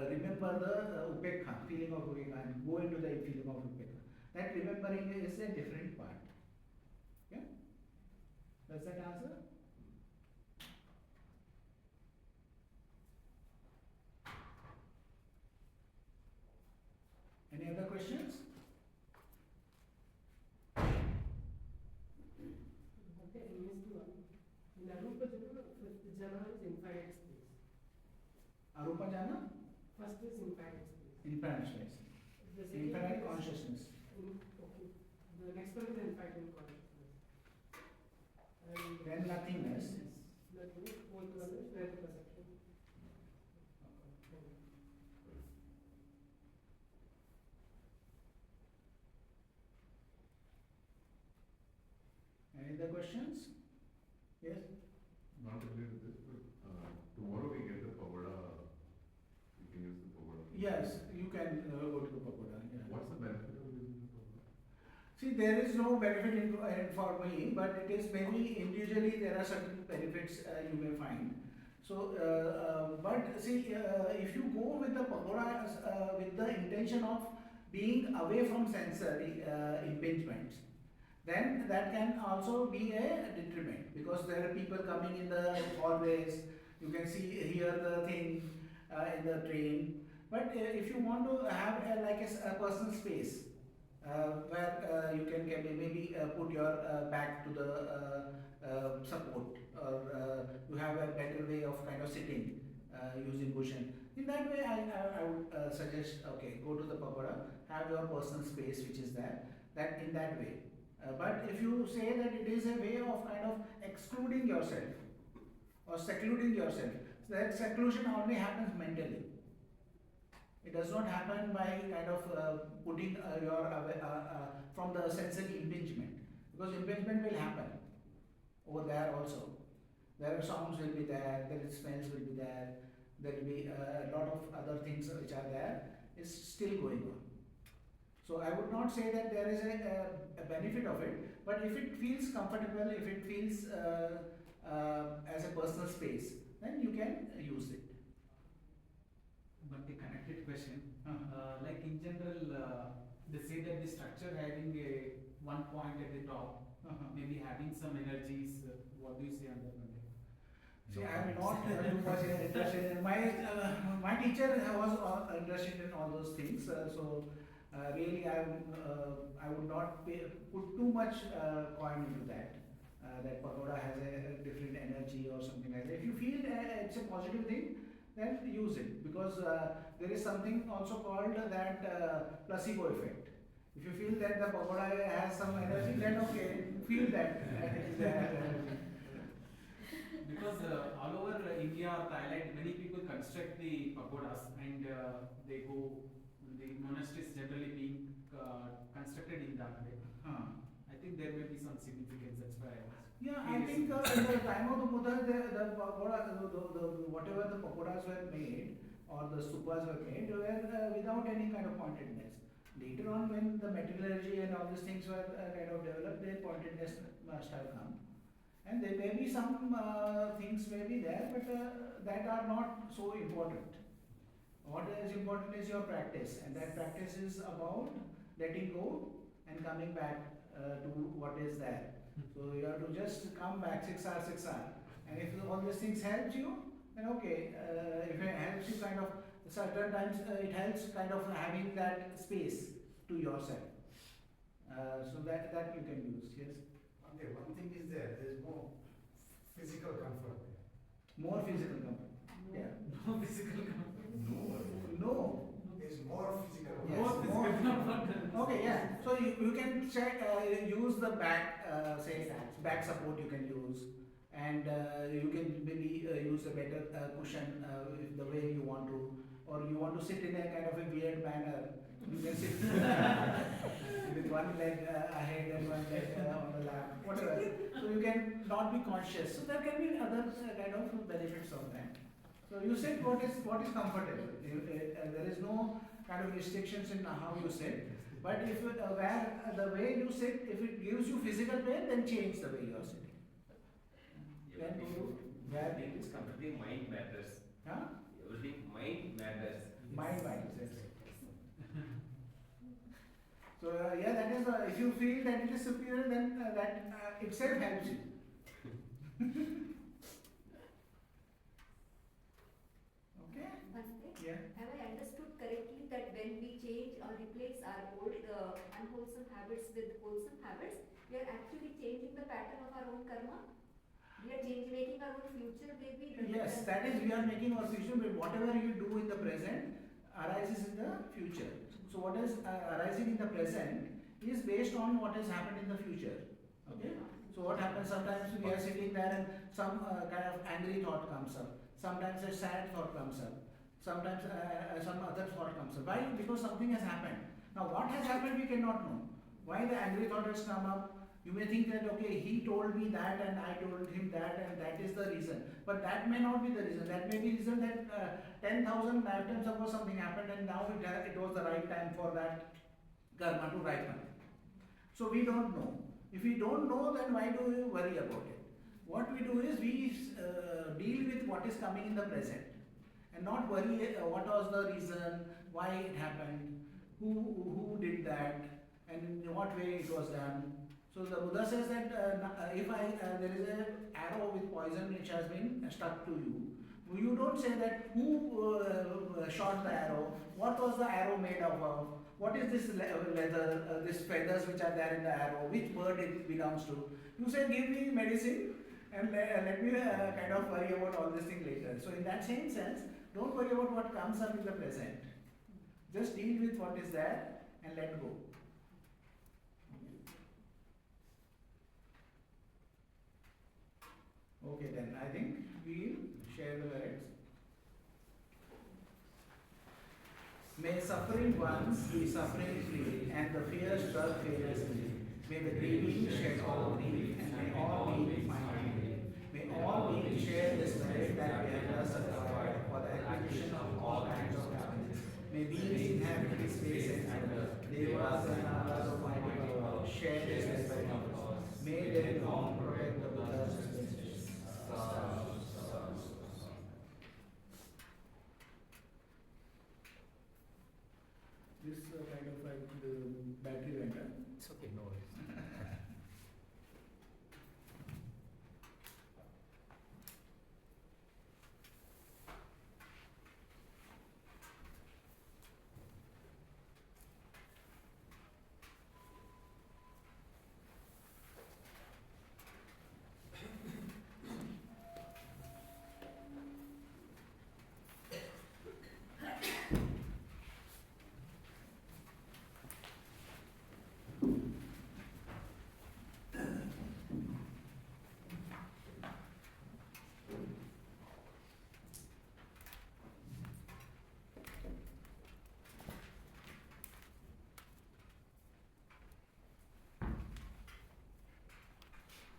remember the upekha, feeling of upekha, and go into the feeling of upekha. That remembering is a different part. Yeah? Does that answer? Any other questions? Okay, I missed one. In Arupa Jana, first jana is infinite space. Arupa jhana? First is infinite space. Infinite space. The second Infinite is consciousness. Okay. The next one is infinite consciousness. And Then nothingness. nothingness, fourth one is breath perception. Any other questions? Yes? Not related to this, but tomorrow we get the pagoda. We can use the pagoda. Yes, you can go to the pagoda. Yeah. What's the benefit of using the pagoda? See, there is no benefit for me, but it is maybe individually there are certain benefits you may find. So, but see, if you go with the pagoda with the intention of being away from sensory impingements, then that can also be a detriment, because there are people coming in the hallways, you can see, hear the thing in the train. But if you want to have like a personal space, where you can maybe put your back to the support, or you have a better way of kind of sitting using cushion. In that way, I would suggest, okay, go to the pagoda, have your personal space which is there, that in that way. But if you say that it is a way of kind of excluding yourself or secluding yourself, so that seclusion only happens mentally. It does not happen by kind of putting from the sensory impingement, because impingement will happen over there also. There are sounds will be there, there is smells will be there will be a lot of other things which are there, is still going on. So I would not say that there is a benefit of it, but if it feels comfortable, if it feels as a personal space, then you can use it. But a connected question, Uh-huh. like in general, they say that the structure having a one point at the top, maybe having some energies. What do you say on that one? See, I am not too much interested in my teacher was interested in all those things, so really I would not put too much coin into that. That pagoda has a different energy or something like that. If you feel it's a positive thing, then use it, because there is something also called that placebo effect. If you feel that the pagoda has some energy, then okay, feel that it is there. Because all over India or Thailand, many people construct the pagodas and they go, the monasteries generally being constructed in that way. I think there may be some significance, that's why I was. Yeah, I think in the time of the Buddha, the pagoda, whatever the pagodas were made or the stupas were made, were without any kind of pointedness. Later on, when the metallurgy and all these things were kind of developed, their pointedness must have come. And there may be some things may be there, but that are not so important. What is important is your practice, and that practice is about letting go and coming back to what is there. So you have to just come back 6 hours, 6 hours. And if all these things help you, then okay. If it helps you kind of, certain times it helps kind of having that space to yourself. So that you can use, yes. Okay, one thing is there is more physical comfort there. More physical comfort. Yeah. No physical comfort. No. There is more physical Yes, comfort. more. Okay, yeah. So you can check, use the back, say back support you can use, and you can maybe use a better cushion if the way you want to, or you want to sit in a kind of a weird manner. You can sit with one leg ahead and one leg on the lap, whatever. So you can not be conscious. So there can be other kind of benefits of that. So you sit what is comfortable. There is no kind of restrictions in how you sit. But if where the way you sit, if it gives you physical pain, then change the way you are sitting. Then you where Everything is completely mind matters. huh? Everything mind matters. Mind. Yes. So yeah, that is if you feel that it is superior, then that itself helps you. Okay. Namaste. Yeah. Have I understood correctly that when we change or replace our old unwholesome habits with wholesome habits, we are actually changing the pattern of our own karma? We are making our own future maybe? Yes, that is, we are making our future, but whatever you do in the present arises in the future. So what is arising in the present is based on what has happened in the future. Okay? So what happens sometimes we are sitting there and some kind of angry thought comes up. Sometimes a sad thought comes up. Sometimes some other thought comes up. Why? Because something has happened. Now what has happened we cannot know. Why the angry thought has come up? You may think that okay, he told me that and I told him that and that is the reason. But that may not be the reason. That may be reason that 10,000 lifetimes ago something happened and now it was the right time for that karma to ripen. So we don't know. If we don't know, then why do we worry about it? What we do is we deal with what is coming in the present and not worry what was the reason, why it happened, who did that, and in what way it was done. So the Buddha says that if there is an arrow with poison which has been stuck to you, you don't say that who shot the arrow, what was the arrow made of, what is this leather, these feathers which are there in the arrow, which bird it belongs to. You say give me medicine and let me kind of worry about all this thing later. So in that same sense, don't worry about what comes up in the present. Just deal with what is there and let go. Okay, then I think we'll share the lyrics. May suffering ones be suffering free, and the fear struck fearlessly. May the grieving shed all grief, and may all beings find relief. May all beings share this merit that we have thus acquired for the acquisition of all kinds of happiness. May beings inhabit this space and matter, devas and others of mighty power, share this merit of ours. May they long protect the